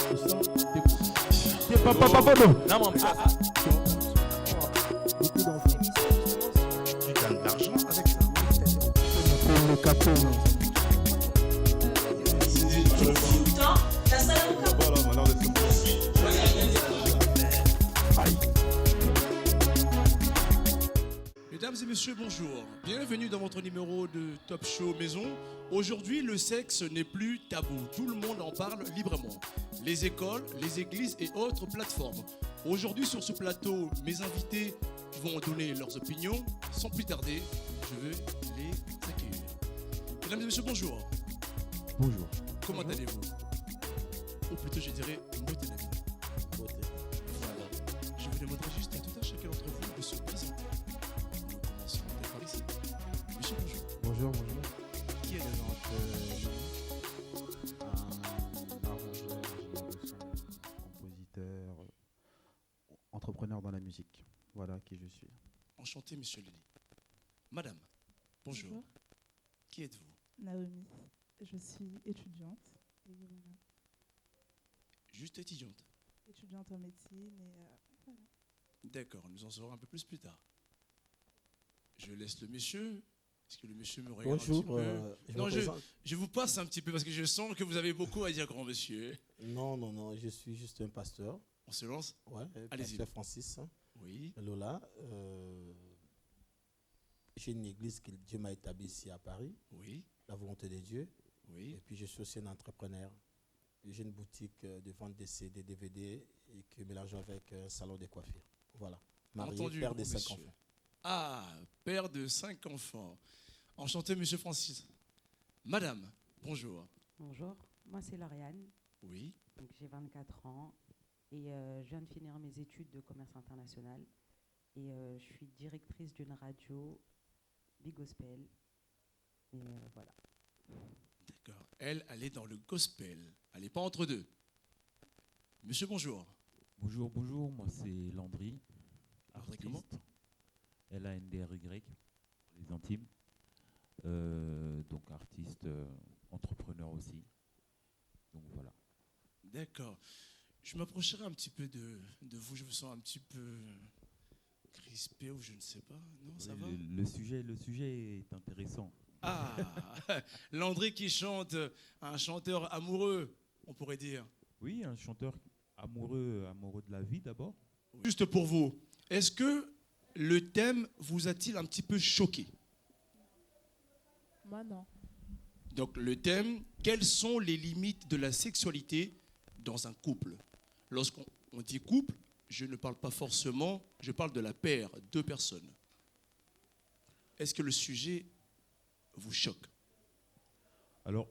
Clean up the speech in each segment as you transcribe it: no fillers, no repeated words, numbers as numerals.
Non, mon papa. Beaucoup d'enfants. Tu gagnes de l'argent avec ça. Le capot. Mesdames et messieurs, bonjour. Bienvenue dans votre numéro de Top Show Maison. Aujourd'hui, le sexe n'est plus tabou. Tout le monde en parle librement. Les écoles, les églises et autres plateformes. Aujourd'hui, sur ce plateau, mes invités vont donner leurs opinions. Sans plus tarder, je vais les accueillir. Mesdames et messieurs, bonjour. Bonjour. Comment allez-vous? Ou plutôt, je dirais, motenez-vous. Voilà. Je vous demanderai juste à tout un chacun d'entre vous de se présenter. Nous commençons par ici. Monsieur, bonjour. Bonjour, bonjour. Qui est là? Un arrangeur, ingénieur de son, compositeur, entrepreneur dans la musique. Voilà qui je suis. Enchanté, monsieur Lili. Madame, bonjour. Bonjour. Qui êtes-vous? Naomi, je suis étudiante. Et voilà. Juste étudiante. Étudiante en médecine et voilà. D'accord, nous en saurons un peu plus tard. Je laisse le monsieur. Est-ce que le monsieur me regarde Bonjour, un petit peu? Non, me présente. je vous passe un petit peu parce que je sens que vous avez beaucoup à dire, grand monsieur. Non, je suis juste un pasteur. On se lance? Ouais, Allez-y. pasteur Francis Oui. Lola. J'ai une église que Dieu m'a établie ici à Paris, Oui. la volonté de Dieu. Oui. Et puis je suis aussi un entrepreneur. J'ai une boutique de vente de CD, DVD et que mélange avec un salon de coiffure. Voilà. Marié, Entendu, père de grand 5 monsieur. enfants. Ah, père de 5 enfants. Enchanté, monsieur Francis. Madame, bonjour. Bonjour, moi c'est Lauriane, Oui. donc j'ai 24 ans et je viens de finir mes études de commerce international et je suis directrice d'une radio Big Gospel et voilà. D'accord. Elle est dans le gospel. Elle n'est pas entre deux. Monsieur, bonjour. Bonjour, bonjour, moi c'est Landry, Landry, artiste, comment? Landry, pour les intimes, donc artiste, entrepreneur aussi, donc voilà. D'accord. Je m'approcherai un petit peu de vous. Je me sens un petit peu crispé ou je ne sais pas. Non, ça va? Le sujet est intéressant. Ah, Landry qui chante, un chanteur amoureux, on pourrait dire. Oui, un chanteur amoureux de la vie d'abord. Juste pour vous, est-ce que le thème vous a-t-il un petit peu choqué? Moi non. Donc le thème, quelles sont les limites de la sexualité dans un couple? Lorsqu'on dit couple, je ne parle pas forcément, je parle de la paire, deux personnes. Est-ce que le sujet vous choque? Alors,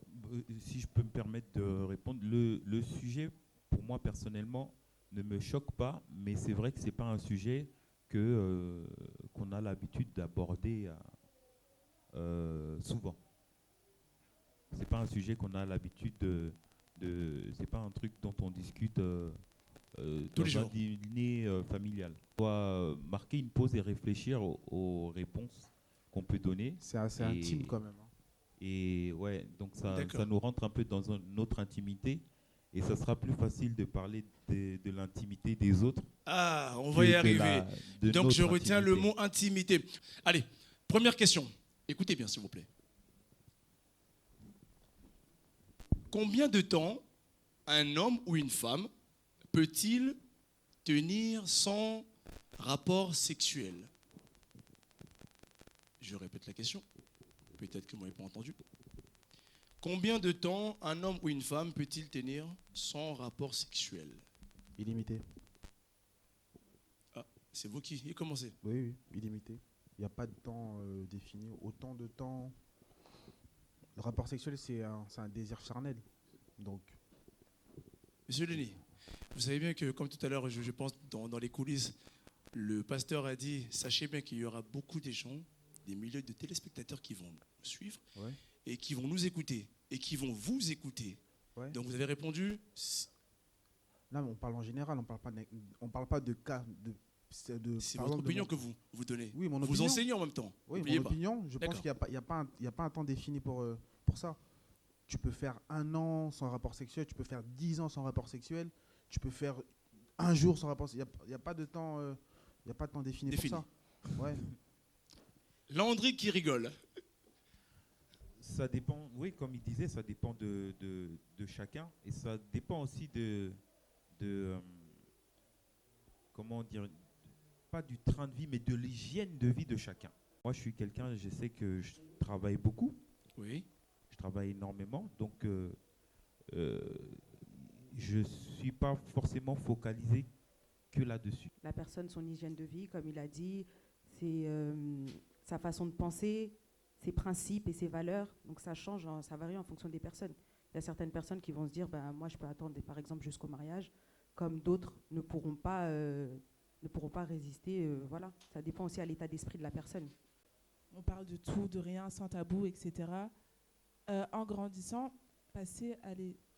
si je peux me permettre de répondre, le sujet, pour moi personnellement, ne me choque pas, mais c'est vrai que ce n'est pas un sujet qu'on a l'habitude d'aborder souvent. C'est pas un sujet qu'on a l'habitude c'est pas un truc dont on discute Tous les dans un jours. dîner familial. On doit marquer une pause et réfléchir aux réponses qu'on peut donner. C'est assez intime quand même. Et ouais, donc ça D'accord. nous rentre un peu dans notre intimité. Et ça sera plus facile de parler de l'intimité des autres. Ah, on va y arriver. Donc je retiens le mot intimité. Allez, première question. Écoutez bien s'il vous plaît. Combien de temps un homme ou une femme peut-il tenir sans rapport sexuel? Je répète la question. Peut-être que vous n'avez pas entendu. Combien de temps un homme ou une femme peut-il tenir sans rapport sexuel? Illimité. Ah, c'est vous qui commencez. Oui, illimité. Il n'y a pas de temps défini. Autant de temps. Le rapport sexuel, c'est un désir charnel. Donc, Monsieur Denis, vous savez bien que, comme tout à l'heure, je pense dans les coulisses, le pasteur a dit, sachez bien qu'il y aura beaucoup de gens, des milliers de téléspectateurs qui vont nous suivre ouais. et qui vont nous écouter et qui vont vous écouter. Ouais. Donc vous avez répondu. Là, on parle en général, on parle pas de cas. C'est par votre exemple, opinion que vous donnez. Oui, mon Vous opinion. enseignez en même temps. Oui, N'oubliez mon pas. opinion, je pense D'accord. qu'il n'y a pas un temps défini pour ça. Tu peux faire 1 an sans rapport sexuel, tu peux faire 10 ans sans rapport sexuel, tu peux faire 1 jour sans rapport sexuel. Il n'y a pas de temps, y a pas de temps défini pour ça. Ouais. Landry qui rigole. Ça dépend, oui, comme il disait, ça dépend de chacun. Et ça dépend aussi comment dire, pas du train de vie, mais de l'hygiène de vie de chacun. Moi, je suis quelqu'un, je sais que je travaille beaucoup. Oui. Je travaille énormément, donc je ne suis pas forcément focalisé que là-dessus. La personne, son hygiène de vie, comme il a dit, c'est sa façon de penser, ses principes et ses valeurs. Donc ça change, ça varie en fonction des personnes. Il y a certaines personnes qui vont se dire, moi je peux attendre par exemple jusqu'au mariage, comme d'autres ne pourront pas résister. Voilà, ça dépend aussi à l'état d'esprit de la personne. On parle de tout, de rien, sans tabou, etc. En grandissant, passer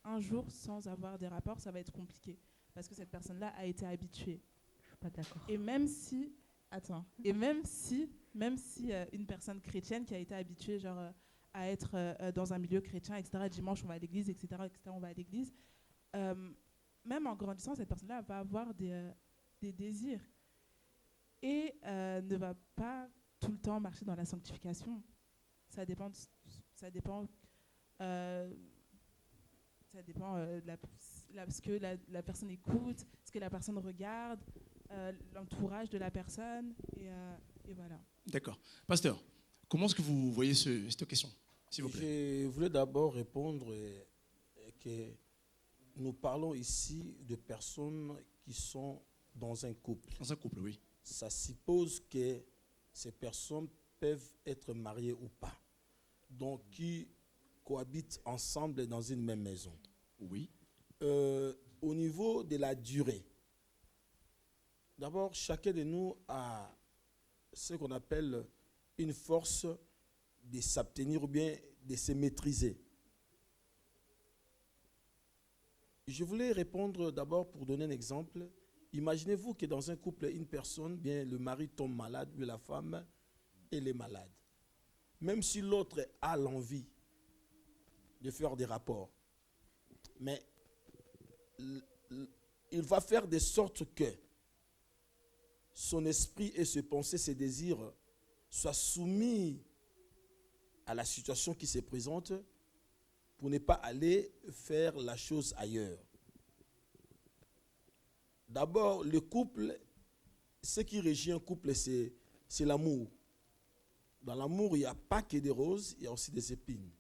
un jour sans avoir des rapports, ça va être compliqué. Parce que cette personne-là a été habituée. Je suis pas d'accord. Et même si une personne chrétienne qui a été habituée à être dans un milieu chrétien, etc., dimanche on va à l'église, etc., on va à l'église, même en grandissant, cette personne-là va avoir des désirs et ne va pas tout le temps marcher dans la sanctification. Ça dépend de ce que la personne écoute, ce que la personne regarde, l'entourage de la personne, et voilà. D'accord. Pasteur, comment est-ce que vous voyez cette question, s'il vous plaît? Je voulais d'abord répondre que nous parlons ici de personnes qui sont dans un couple. Dans un couple, oui. Ça suppose que ces personnes peuvent être mariées ou pas, donc qui cohabitent ensemble dans une même maison. Oui. Au niveau de la durée, d'abord, chacun de nous a ce qu'on appelle une force de s'abstenir ou bien de se maîtriser. Je voulais répondre d'abord pour donner un exemple. Imaginez-vous que dans un couple, une personne, bien le mari tombe malade, ou la femme, elle est malade. Même si l'autre a l'envie de faire des rapports, mais il va faire de sorte que son esprit et ses pensées, ses désirs soient soumis à la situation qui se présente pour ne pas aller faire la chose ailleurs. D'abord, le couple, ce qui régit un couple, c'est l'amour. Dans l'amour, il n'y a pas que des roses, il y a aussi des épines.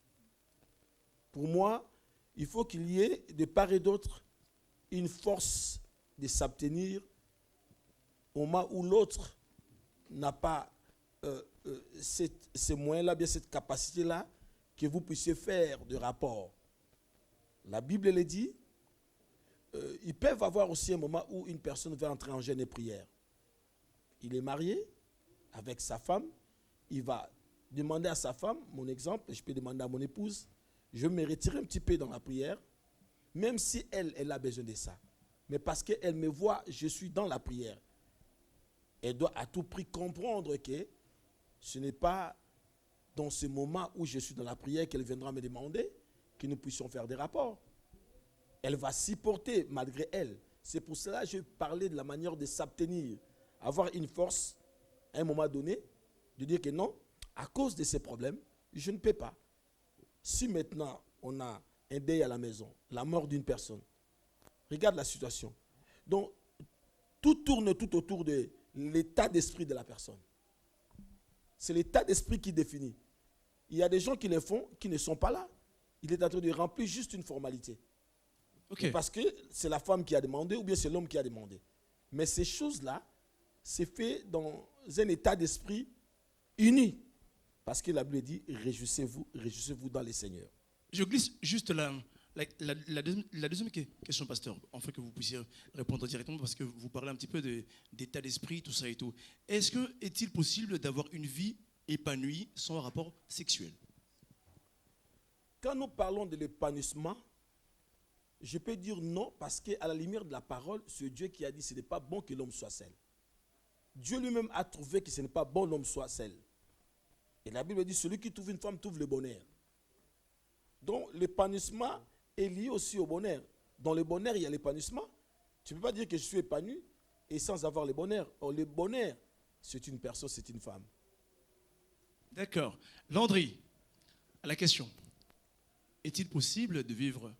Pour moi, il faut qu'il y ait de part et d'autre une force de s'abstenir au moment où l'autre n'a pas ces moyens-là, bien cette capacité-là, que vous puissiez faire de rapport. La Bible le dit, ils peuvent avoir aussi un moment où une personne va entrer en jeûne et prière. Il est marié avec sa femme, il va demander à sa femme, mon exemple, je peux demander à mon épouse, je vais me retirer un petit peu dans la prière, même si elle a besoin de ça. Mais parce qu'elle me voit, je suis dans la prière. Elle doit à tout prix comprendre que ce n'est pas dans ce moment où je suis dans la prière qu'elle viendra me demander que nous puissions faire des rapports. Elle va s'y porter malgré elle. C'est pour cela que je parlais de la manière de s'abstenir, avoir une force à un moment donné, de dire que non, à cause de ces problèmes, je ne peux pas. Si maintenant on a un deuil à la maison, la mort d'une personne, regarde la situation. Donc, tout tourne tout autour de l'état d'esprit de la personne. C'est l'état d'esprit qui définit. Il y a des gens qui le font, qui ne sont pas là. Il est en train de remplir juste une formalité. Okay. Parce que c'est la femme qui a demandé ou bien c'est l'homme qui a demandé. Mais ces choses-là, c'est fait dans un état d'esprit uni. Parce que la Bible dit, réjouissez-vous dans les seigneurs. Je glisse juste la deuxième question, pasteur, afin que vous puissiez répondre directement, parce que vous parlez un petit peu d'état d'esprit, tout ça et tout. Est-il possible d'avoir une vie épanouie sans rapport sexuel? Quand nous parlons de l'épanouissement, je peux dire non, parce qu'à la lumière de la parole, c'est Dieu qui a dit que ce n'est pas bon que l'homme soit seul. Dieu lui-même a trouvé que ce n'est pas bon que l'homme soit seul. Et la Bible dit, celui qui trouve une femme trouve le bonheur. Donc l'épanouissement est lié aussi au bonheur. Dans le bonheur, il y a l'épanouissement. Tu ne peux pas dire que je suis épanoui et sans avoir le bonheur. Or, le bonheur, c'est une personne, c'est une femme. D'accord. Landry, à la question. Est-il possible de vivre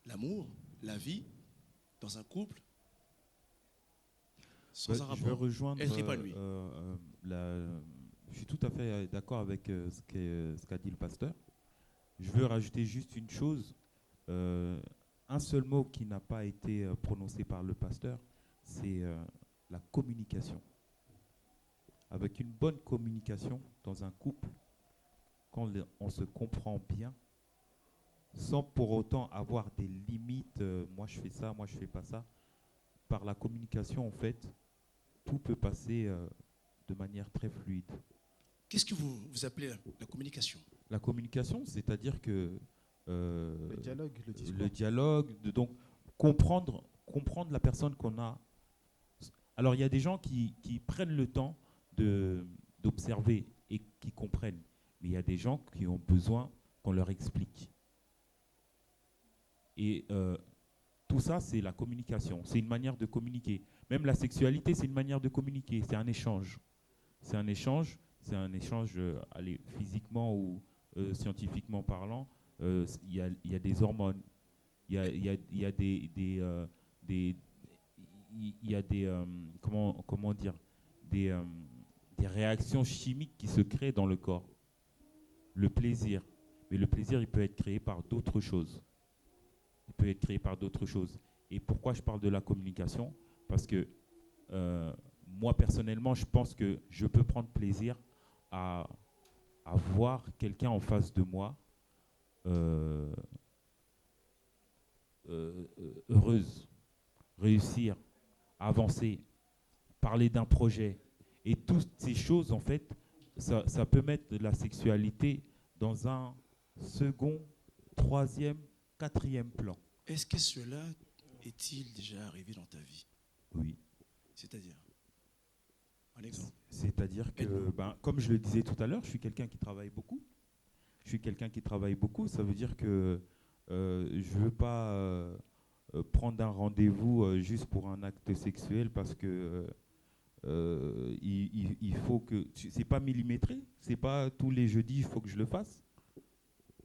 l'amour, la vie, dans un couple, sans un Je vais rapport, rejoindre. être épanoui? Je suis tout à fait d'accord avec ce qu'a dit le pasteur. Je veux rajouter juste une chose. Un seul mot qui n'a pas été prononcé par le pasteur, c'est la communication. Avec une bonne communication dans un couple, quand on se comprend bien, sans pour autant avoir des limites, moi je fais ça, moi je fais pas ça, par la communication, en fait, tout peut passer de manière très fluide. Qu'est-ce que vous appelez la communication? La communication, c'est-à-dire que Le dialogue, le discours. le dialogue, donc comprendre la personne qu'on a. Alors il y a des gens qui prennent le temps d'observer et qui comprennent, mais il y a des gens qui ont besoin qu'on leur explique. Et tout ça, c'est la communication, c'est une manière de communiquer. Même la sexualité, c'est une manière de communiquer, c'est un échange. C'est un échange, allez, physiquement ou scientifiquement parlant. Il y a des hormones, il y a des comment dire, des réactions chimiques qui se créent dans le corps. Le plaisir, mais le plaisir, il peut être créé par d'autres choses. Et pourquoi je parle de la communication? Parce que moi, personnellement, je pense que je peux prendre plaisir à voir quelqu'un en face de moi heureuse, réussir, avancer, parler d'un projet. Et toutes ces choses, en fait, ça peut mettre la sexualité dans un second, troisième, quatrième plan. Est-ce que cela est-il déjà arrivé dans ta vie? Oui. C'est-à-dire, un exemple. C'est-à-dire que, comme je le disais tout à l'heure, je suis quelqu'un qui travaille beaucoup. Ça veut dire que je ne veux pas prendre un rendez-vous juste pour un acte sexuel parce que il faut que... C'est pas millimétré, c'est pas tous les jeudis, il faut que je le fasse.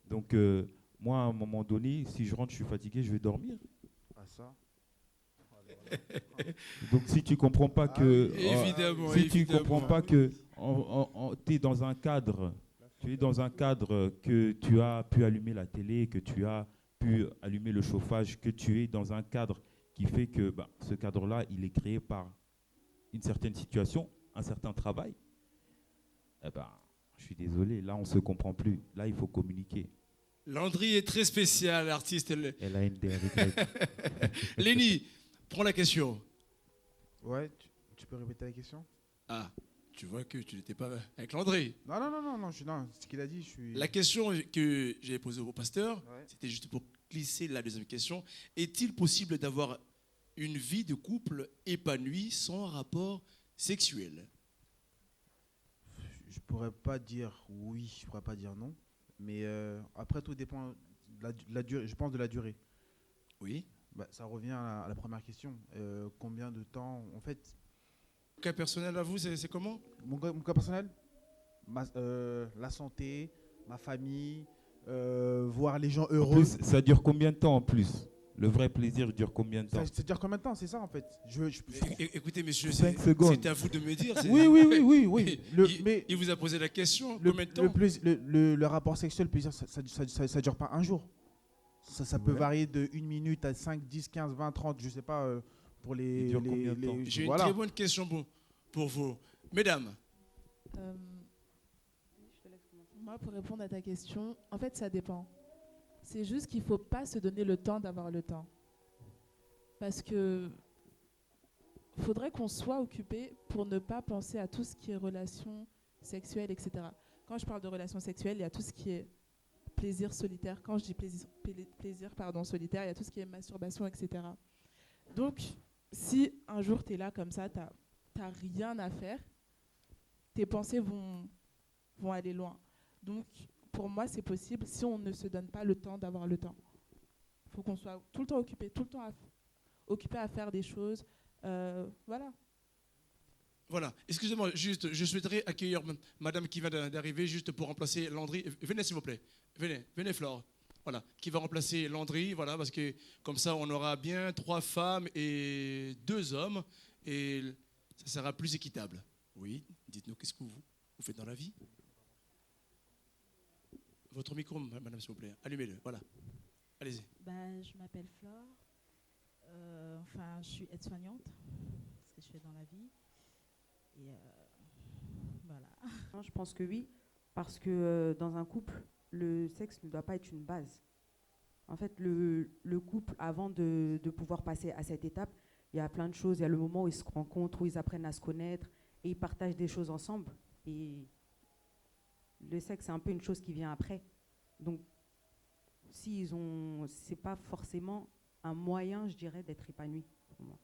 Donc, moi, à un moment donné, si je rentre, je suis fatigué, je vais dormir. Ah, ça. Donc, si tu comprends pas que... Évidemment, si tu évidemment. comprends pas que tu es dans un cadre... que tu as pu allumer la télé, que tu as pu allumer le chauffage, que tu es dans un cadre qui fait que ce cadre-là, il est créé par une certaine situation, un certain travail. Je suis désolé, là, on ne se comprend plus. Là, il faut communiquer. Landry est très spécial, artiste. LANDRY. Lenny, prends la question. Ouais, tu peux répéter la question? Ah, tu vois que tu n'étais pas avec Landry. Non, ce qu'il a dit, je suis... La question que j'ai posée au pasteur, Ouais. c'était juste pour glisser la deuxième question. Est-il possible d'avoir une vie de couple épanouie sans rapport sexuel? Je pourrais pas dire oui, je pourrais pas dire non. Mais après, tout dépend de la durée, je pense, de la durée. Oui. Ça revient à la première question. Combien de temps, en fait... Cas personnel à vous, c'est comment? Mon cas personnel, la santé, ma famille, voir les gens En heureux. plus, ça dure combien de temps en plus? Le vrai plaisir dure combien de temps? Ça dure combien de temps? C'est ça, en fait. Écoutez, messieurs, 5 secondes. c'est à vous de me dire. Oui. Il vous a posé la question. Le, Combien de temps? le rapport sexuel, le plaisir, ça dure pas un jour. Ça peut varier de 1 minute à 5, 10, 15, 20, 30, je sais pas, pour les... Il dure combien de temps? J'ai voilà. une très bonne question pour vous. Mesdames, Moi, pour répondre à ta question, en fait, ça dépend. C'est juste qu'il ne faut pas se donner le temps d'avoir le temps. Parce que faudrait qu'on soit occupé pour ne pas penser à tout ce qui est relations sexuelles, etc. Quand je parle de relations sexuelles, il y a tout ce qui est plaisir solitaire. Quand je dis plaisir solitaire, il y a tout ce qui est masturbation, etc. Donc, si un jour tu es là comme ça, tu n'as rien à faire, tes pensées vont aller loin. Donc, pour moi, c'est possible si on ne se donne pas le temps d'avoir le temps. Il faut qu'on soit tout le temps occupé, tout le temps occupé à faire des choses. Voilà. Voilà. Excusez-moi, juste, je souhaiterais accueillir madame qui vient d'arriver juste pour remplacer Landry. Venez, s'il vous plaît. Venez, Flore. Voilà. Qui va remplacer Landry, voilà, parce que comme ça, on aura bien 3 femmes et 2 hommes et ça sera plus équitable. Oui, dites-nous, qu'est-ce que vous faites dans la vie? Votre micro, madame, s'il vous plaît. Allumez-le, voilà. Allez-y. Je m'appelle Flore. Je suis aide-soignante. C'est ce que je fais dans la vie. Et voilà. Je pense que oui, parce que dans un couple, le sexe ne doit pas être une base. En fait, le couple, avant de pouvoir passer à cette étape, il y a plein de choses. Il y a le moment où ils se rencontrent, où ils apprennent à se connaître et ils partagent des choses ensemble. Et le sexe, c'est un peu une chose qui vient après. Donc, c'est pas forcément un moyen, je dirais, d'être épanoui pour moi.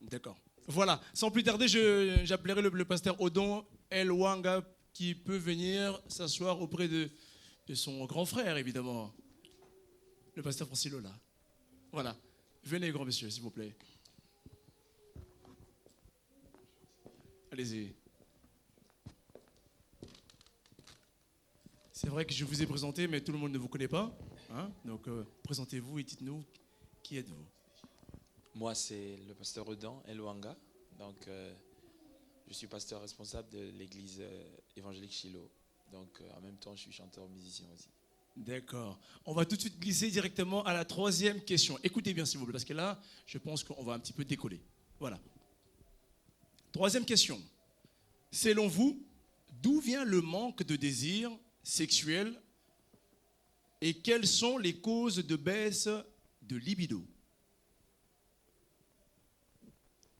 D'accord. Voilà. Sans plus tarder, j'appellerai le pasteur Odon El Wanga qui peut venir s'asseoir auprès de son grand frère, évidemment. Le pasteur Francis Lola. Voilà. Venez, grand monsieur, s'il vous plaît. Allez-y. C'est vrai que je vous ai présenté, mais tout le monde ne vous connaît pas. Hein? Donc, présentez-vous et dites-nous qui êtes-vous. Moi, c'est le pasteur Odon El Wanga. Donc, je suis pasteur responsable de l'église évangélique Shiloh. Donc, en même temps, je suis chanteur-musicien aussi. D'accord. On va tout de suite glisser directement à la 3e question. Écoutez bien, s'il vous plaît, parce que là, je pense qu'on va un petit peu décoller. Voilà. 3e question. Selon vous, d'où vient le manque de désir sexuel et quelles sont les causes de baisse de libido?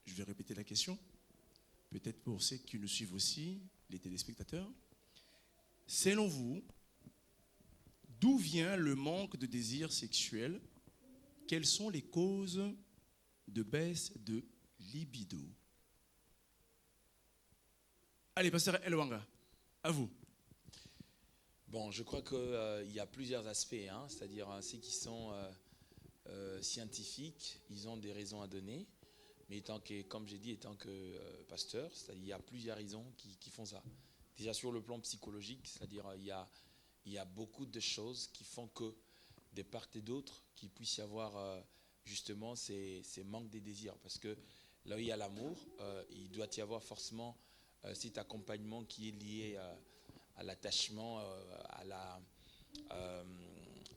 Je vais répéter la question, peut-être pour ceux qui nous suivent aussi, les téléspectateurs. Selon vous, d'où vient le manque de désir sexuel? Quelles sont les causes de baisse de libido? Allez, pasteur El Wanga, à vous. Bon, je crois qu'il y a plusieurs aspects, hein, c'est-à-dire ceux qui sont scientifiques, ils ont des raisons à donner. Mais comme j'ai dit, étant que pasteur, c'est-à-dire il y a plusieurs raisons qui font ça. Déjà sur le plan psychologique, c'est-à-dire il y a beaucoup de choses qui font que, de part et d'autre, qu'il puisse y avoir justement ces manques de désirs. Parce que là où il y a l'amour, il doit y avoir forcément cet accompagnement qui est lié à l'attachement,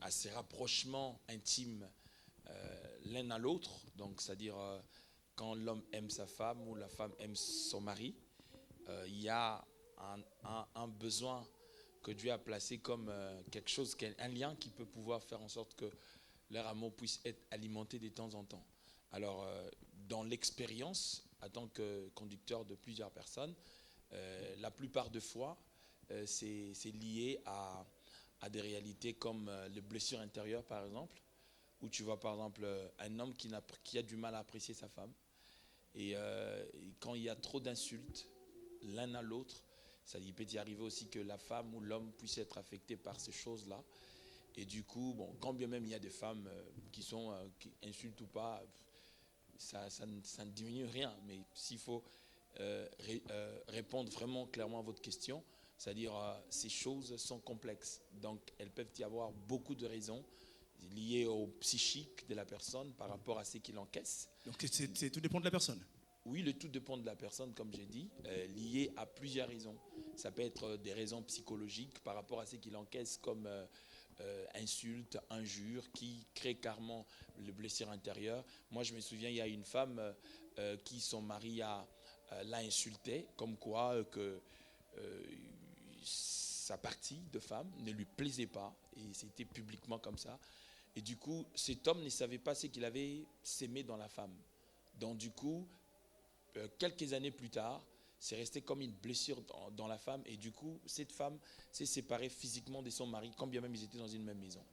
à ces rapprochements intimes l'un à l'autre. Donc, c'est-à-dire quand l'homme aime sa femme ou la femme aime son mari, il y a un besoin que Dieu a placé comme quelque chose, un lien qui peut pouvoir faire en sorte que leur amour puisse être alimenté de temps en temps. Alors, dans l'expérience, en tant que conducteur de plusieurs personnes, la plupart des fois, c'est lié à des réalités comme les blessures intérieures, par exemple, où tu vois, par exemple, un homme qui a du mal à apprécier sa femme. Et quand il y a trop d'insultes l'un à l'autre, il peut y arriver aussi que la femme ou l'homme puisse être affecté par ces choses-là. Et du coup, bon, quand bien même il y a des femmes qui insultent ou pas, ça ne diminue rien. Mais s'il faut répondre vraiment clairement à votre question, c'est-à-dire ces choses sont complexes. Donc elles peuvent y avoir beaucoup de raisons liées au psychique de la personne par rapport à ce qu'il encaisse. Donc tout dépend de la personne. Oui, le tout dépend de la personne, comme j'ai dit, lié à plusieurs raisons. Ça peut être des raisons psychologiques par rapport à ce qu'il encaisse comme insultes, injures, qui créent carrément le blessure intérieur. Moi, je me souviens, il y a une femme qui, son mari l'a insulté, comme quoi que sa partie de femme ne lui plaisait pas, et c'était publiquement comme ça. Et du coup, cet homme ne savait pas ce qu'il avait sémé dans la femme. Donc du coup, quelques années plus tard, c'est resté comme une blessure dans la femme. Et du coup, cette femme s'est séparée physiquement de son mari, quand bien même ils étaient dans une même maison.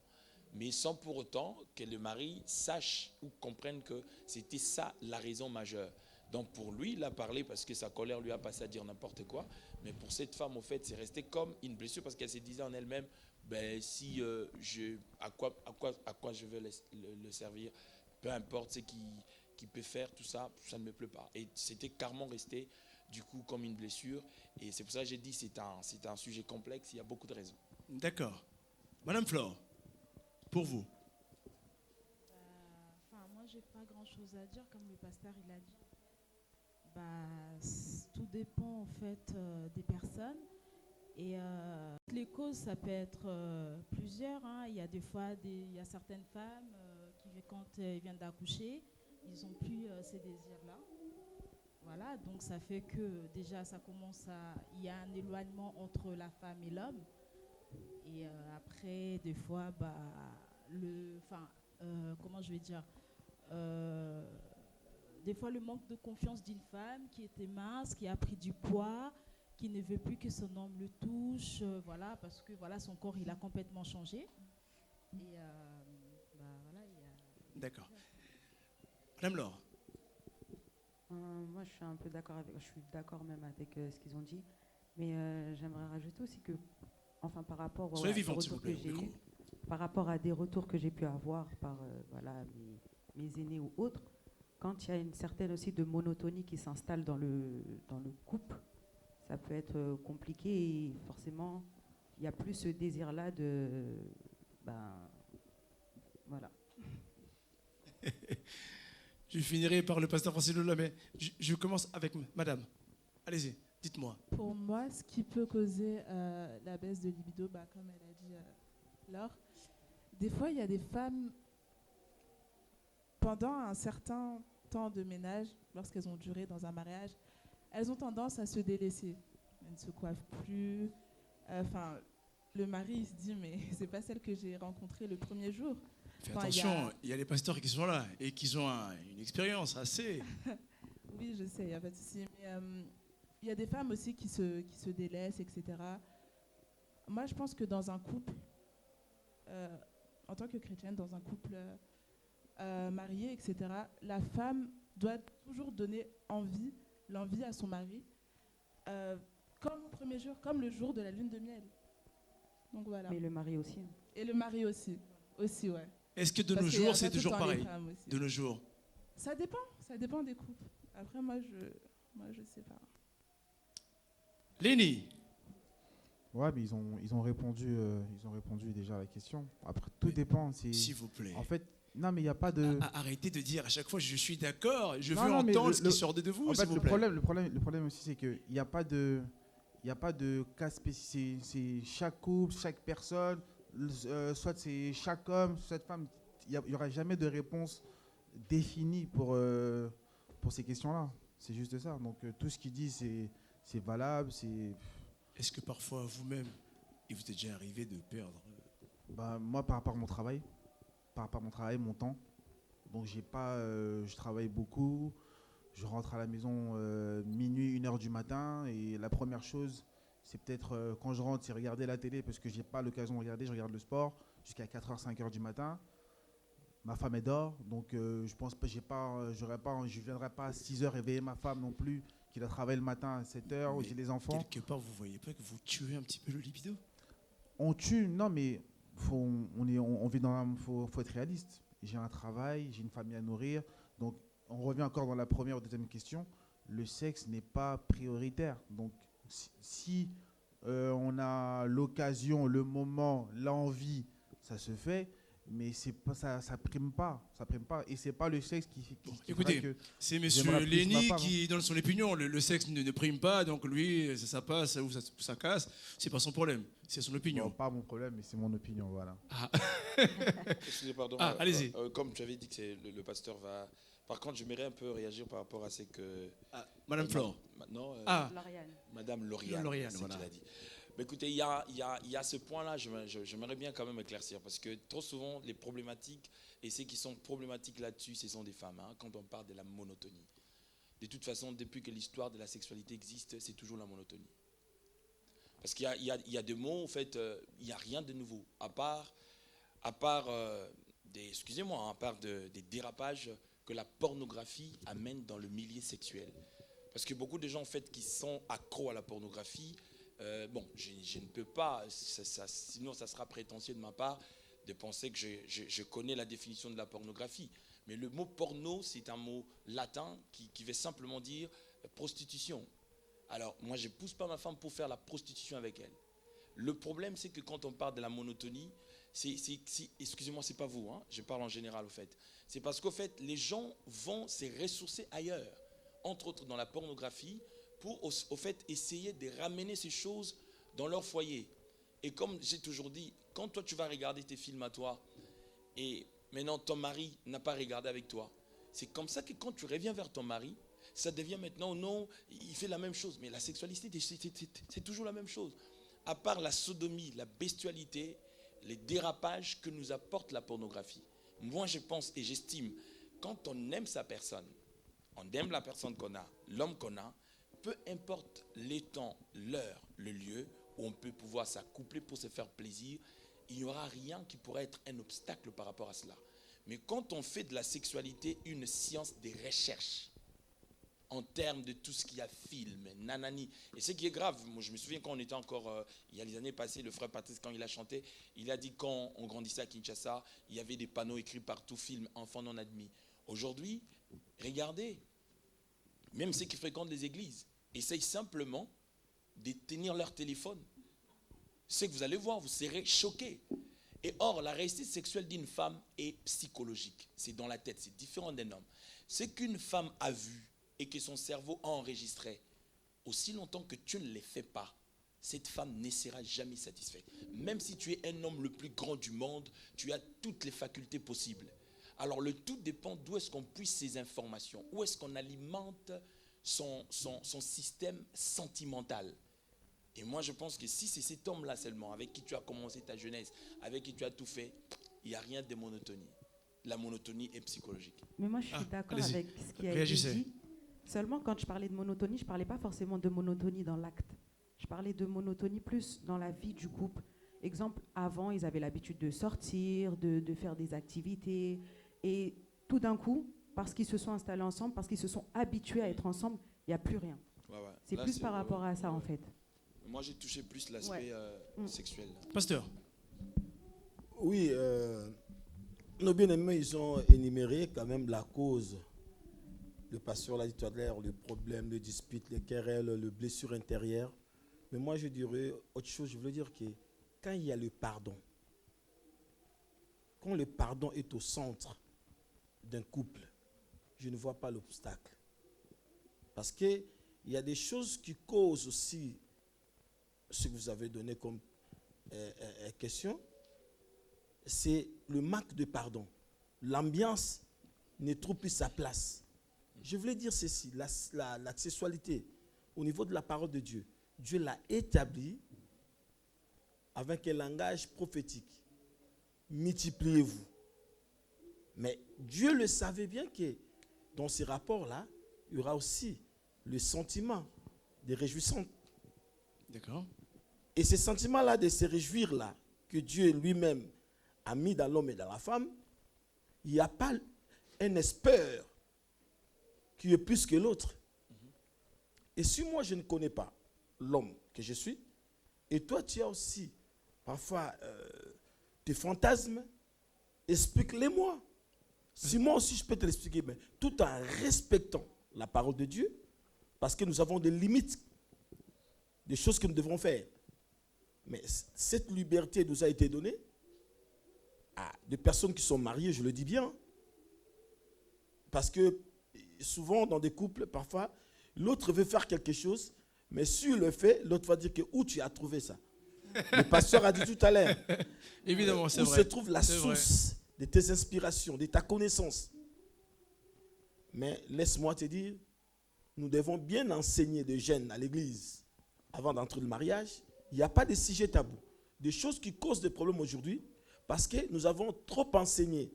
Mais sans pour autant que le mari sache ou comprenne que c'était ça la raison majeure. Donc pour lui, il a parlé parce que sa colère lui a passé à dire n'importe quoi. Mais pour cette femme, en fait, c'est resté comme une blessure parce qu'elle se disait en elle-même, ben, si à quoi je veux le servir, peu importe ce qu'il peut faire, tout ça, ça ne me plaît pas. Et c'était carrément resté du coup comme une blessure. Et c'est pour ça que j'ai dit c'est un sujet complexe, il y a beaucoup de raisons. D'accord. Madame Flore, pour vous. Moi, j'ai pas grand-chose à dire, comme le pasteur il a dit. Tout dépend en fait des personnes. Et les causes, ça peut être plusieurs. Hein. Il y a des fois, il y a certaines femmes qui, quand elles viennent d'accoucher, ils n'ont plus ces désirs-là. Voilà, donc ça fait que déjà, il y a un éloignement entre la femme et l'homme. Et après, des fois, comment je vais dire, des fois le manque de confiance d'une femme qui était mince, qui a pris du poids, qui ne veut plus que son homme le touche, voilà, parce que voilà, son corps il a complètement changé. Et D'accord. Madame Laure. Moi, je suis un peu d'accord je suis d'accord même avec ce qu'ils ont dit, mais j'aimerais rajouter aussi que, enfin, par rapport aux retours que j'ai eu, par rapport à des retours que j'ai pu avoir par mes aînés ou autres, quand il y a une certaine aussi de monotonie qui s'installe dans le couple, ça peut être compliqué et forcément, il n'y a plus ce désir-là de... voilà. Je finirai par le pasteur Francis Lola, mais je commence avec madame. Allez-y, dites-moi. Pour moi, ce qui peut causer la baisse de libido, comme elle a dit Laure, des fois, il y a des femmes, pendant un certain temps de ménage, lorsqu'elles ont duré dans un mariage, elles ont tendance à se délaisser. Elles ne se coiffent plus. Le mari, il se dit, mais c'est pas celle que j'ai rencontrée le premier jour. Fais attention, il y a les pasteurs qui sont là et qui ont une expérience assez... Oui, je sais, il n'y a pas de souci. Mais il y a des femmes aussi qui se délaissent, etc. Moi, je pense que dans un couple, en tant que chrétienne, dans un couple marié, etc., la femme doit toujours donner l'envie à son mari, comme au premier jour, comme le jour de la lune de miel. Donc voilà. Mais le mari aussi. Et le mari aussi, ouais. Est-ce que de nos jours, c'est toujours pareil? De nos jours? Ça dépend des couples. Après, moi, je sais pas. Léni. Ouais, mais ils ont répondu déjà à la question. Après, tout dépend. S'il vous plaît. En fait, non, mais il n'y a pas de... Arrêtez de dire à chaque fois, je suis d'accord, je veux entendre ce qui sort de vous, s'il vous plaît. Le problème aussi, c'est qu'il n'y a pas de cas spécifique. C'est chaque couple, chaque personne, soit c'est chaque homme, chaque femme. Il n'y aura jamais de réponse définie pour ces questions-là. C'est juste ça. Donc, tout ce qu'il dit, c'est valable. Est-ce que parfois, vous-même, il vous est déjà arrivé de perdre moi, par rapport à mon travail, mon temps. Donc, je travaille beaucoup. Je rentre à la maison minuit, 1h du matin. Et la première chose, c'est peut-être quand je rentre, c'est regarder la télé parce que je n'ai pas l'occasion de regarder. Je regarde le sport jusqu'à 4h, 5h du matin. Ma femme est dehors. Donc, je pense pas, je ne viendrai pas à 6h réveiller ma femme non plus, qui doit travailler le matin à 7h, où j'ai les enfants. Quelque part, vous ne voyez pas que vous tuez un petit peu le libido? On tue, non, mais faut être réaliste. J'ai un travail, j'ai une famille à nourrir. Donc, on revient encore dans la première ou deuxième question. Le sexe n'est pas prioritaire. Donc, si on a l'occasion, le moment, l'envie, ça se fait. Mais c'est pas, ça prime pas. Et c'est pas le sexe qui écoutez, c'est monsieur Léni qui donne son opinion. Le sexe ne prime pas, donc lui, ça passe ou ça casse. C'est pas son problème, c'est son opinion. Bon, pas mon problème, mais c'est mon opinion, voilà. Excusez, pardon. Allez-y. Comme tu avais dit que le pasteur va... Par contre, j'aimerais un peu réagir par rapport à ce que... Madame Flore. Maintenant, Lauriane. Madame Lauriane, voilà. qu'il a dit. Mais écoutez, il y a ce point-là, j'aimerais bien quand même éclaircir, parce que trop souvent, les problématiques, et ceux qui sont problématiques là-dessus, ce sont des femmes, quand on parle de la monotonie. De toute façon, depuis que l'histoire de la sexualité existe, c'est toujours la monotonie. Parce qu'il y a des mots, en fait, il n'y a rien de nouveau, à part des dérapages que la pornographie amène dans le milieu sexuel. Parce que beaucoup de gens en fait qui sont accros à la pornographie, je ne peux pas, sinon ça sera prétentieux de ma part de penser que je connais la définition de la pornographie. Mais le mot porno, c'est un mot latin qui veut simplement dire prostitution. Alors moi je ne pousse pas ma femme pour faire la prostitution avec elle. Le problème c'est que quand on parle de la monotonie, excusez-moi, c'est pas vous, hein, je parle en général au fait. C'est parce qu'au fait les gens vont se ressourcer ailleurs, entre autres dans la pornographie, pour au fait essayer de ramener ces choses dans leur foyer. Et comme j'ai toujours dit, quand toi tu vas regarder tes films à toi, et maintenant ton mari n'a pas regardé avec toi, c'est comme ça que quand tu reviens vers ton mari, ça devient maintenant, non, il fait la même chose. Mais la sexualité, c'est toujours la même chose. À part la sodomie, la bestialité, les dérapages que nous apporte la pornographie. Moi je pense et j'estime, quand on aime sa personne, on aime la personne qu'on a, l'homme qu'on a, peu importe les temps, l'heure, le lieu où on peut pouvoir s'accoupler pour se faire plaisir, il n'y aura rien qui pourrait être un obstacle par rapport à cela. Mais quand on fait de la sexualité une science des recherches, en termes de tout ce qu'il y a film, nanani, et ce qui est grave, moi je me souviens quand on était encore, il y a les années passées, le frère Patrice quand il a chanté, il a dit quand on grandissait à Kinshasa, il y avait des panneaux écrits partout, film, enfants non admis. Aujourd'hui, regardez, même ceux qui fréquentent les églises, essayent simplement de tenir leur téléphone. Ce que vous allez voir, vous serez choqués. Et or, la réussite sexuelle d'une femme est psychologique. C'est dans la tête, c'est différent d'un homme. Ce qu'une femme a vu et que son cerveau a enregistré, aussi longtemps que tu ne les fais pas, cette femme ne sera jamais satisfaite. Même si tu es un homme le plus grand du monde, tu as toutes les facultés possibles. Alors le tout dépend d'où est-ce qu'on puise ces informations, où est-ce qu'on alimente son système sentimental. Et moi je pense que si c'est cet homme-là seulement, avec qui tu as commencé ta jeunesse, avec qui tu as tout fait, il n'y a rien de monotonie. La monotonie est psychologique. Mais moi je suis d'accord allez-y. avec ce qui a Réagissez. été dit. Seulement quand je parlais de monotonie, je ne parlais pas forcément de monotonie dans l'acte. Je parlais de monotonie plus dans la vie du couple. Exemple, avant, ils avaient l'habitude de sortir, de faire des activités. Et tout d'un coup, parce qu'ils se sont installés ensemble, parce qu'ils se sont habitués à être ensemble, il n'y a plus rien. Ouais. C'est Là, plus par rapport à ça, en fait. Moi j'ai touché plus l'aspect sexuel. Pasteur. Oui, nos bien-aimés, ils ont énuméré quand même la cause. Le pasteur l'a dit tout à l'heure, le problème, les disputes, les querelles, les blessures intérieures. Mais moi, je dirais autre chose. Je veux dire que quand il y a le pardon, quand le pardon est au centre d'un couple, je ne vois pas l'obstacle. Parce qu'il y a des choses qui causent aussi ce que vous avez donné comme question. C'est le manque de pardon. L'ambiance ne trouve plus sa place. Je voulais dire ceci, la sexualité, au niveau de la parole de Dieu, Dieu l'a établie avec un langage prophétique. Multipliez-vous. Mais Dieu le savait bien que dans ces rapports-là, il y aura aussi le sentiment de réjouissance. D'accord. Et ce sentiment-là de se réjouir-là, que Dieu lui-même a mis dans l'homme et dans la femme, il n'y a pas un espoir qui est plus que l'autre. Et si moi je ne connais pas l'homme que je suis, et toi tu as aussi parfois des fantasmes, explique-les-moi. Si moi aussi je peux te l'expliquer, mais tout en respectant la parole de Dieu, parce que nous avons des limites, des choses que nous devons faire. Mais cette liberté nous a été donnée à des personnes qui sont mariées, je le dis bien. Parce que souvent dans des couples, parfois, l'autre veut faire quelque chose, mais si il le fait, l'autre va dire que où tu as trouvé ça. Le pasteur a dit tout à l'heure. Évidemment, c'est où vrai. se trouve la source de tes inspirations, de ta connaissance. Mais laisse-moi te dire, nous devons bien enseigner des jeunes à l'église avant d'entrer le mariage. Il n'y a pas de sujet tabou. Des choses qui causent des problèmes aujourd'hui parce que nous avons trop enseigné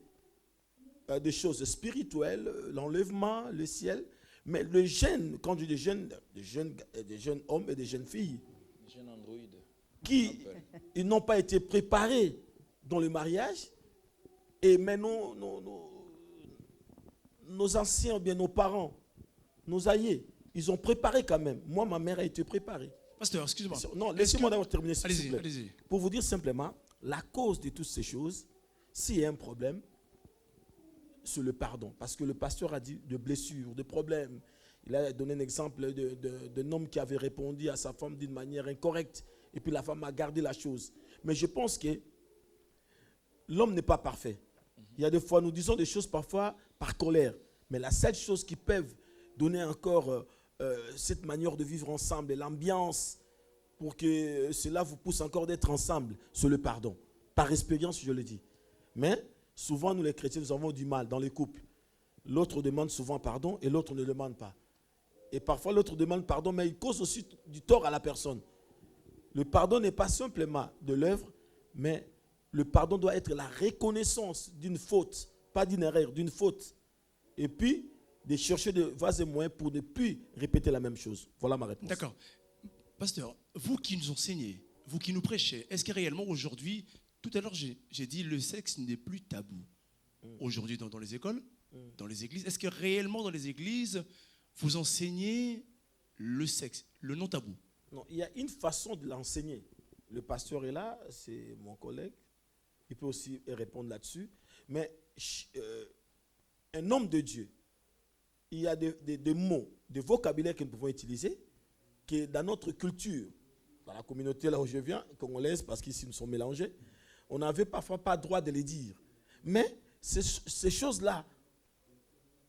des choses spirituelles, l'enlèvement, le ciel. Mais le jeune, quand je dis des jeunes hommes et des jeunes filles, Jeune Android. qui ils n'ont pas été préparés dans le mariage, et maintenant nos anciens, ou bien nos parents, nos aïeux, ils ont préparé quand même. Moi, ma mère a été préparée. Pasteur, excusez-moi. Non, laissez-moi d'abord terminer. s'il vous Allez-y, plaît. allez-y. Pour vous dire simplement, la cause de toutes ces choses, s'il y a un problème, c'est le pardon. Parce que le pasteur a dit de blessures, de problèmes. Il a donné un exemple d'un homme qui avait répondu à sa femme d'une manière incorrecte. Et puis la femme a gardé la chose. Mais je pense que l'homme n'est pas parfait. Il y a des fois, nous disons des choses parfois par colère. Mais la seule chose qui peut donner encore cette manière de vivre ensemble et l'ambiance pour que cela vous pousse encore d'être ensemble, c'est le pardon. Par expérience, je le dis. Mais souvent, nous les chrétiens, nous avons du mal dans les couples. L'autre demande souvent pardon et l'autre ne demande pas. Et parfois, l'autre demande pardon, mais il cause aussi du tort à la personne. Le pardon n'est pas simplement de l'œuvre, mais le pardon doit être la reconnaissance d'une faute, pas d'une erreur, d'une faute. Et puis, de chercher de voies et moyens pour ne plus répéter la même chose. Voilà ma réponse. D'accord. Pasteur, vous qui nous enseignez, vous qui nous prêchez, est-ce que réellement aujourd'hui, tout à l'heure j'ai dit le sexe n'est plus tabou. Aujourd'hui dans les écoles, dans les églises, est-ce que réellement dans les églises, vous enseignez le sexe, le non-tabou? Non, il y a une façon de l'enseigner. Le pasteur est là, c'est mon collègue. Il peut aussi répondre là-dessus. Mais un homme de Dieu, il y a des mots, des vocabulaires que nous pouvons utiliser, qui dans notre culture, dans la communauté là où je viens, congolaise, parce qu'ici nous sommes mélangés, on n'avait parfois pas le droit de les dire. Mais ces choses-là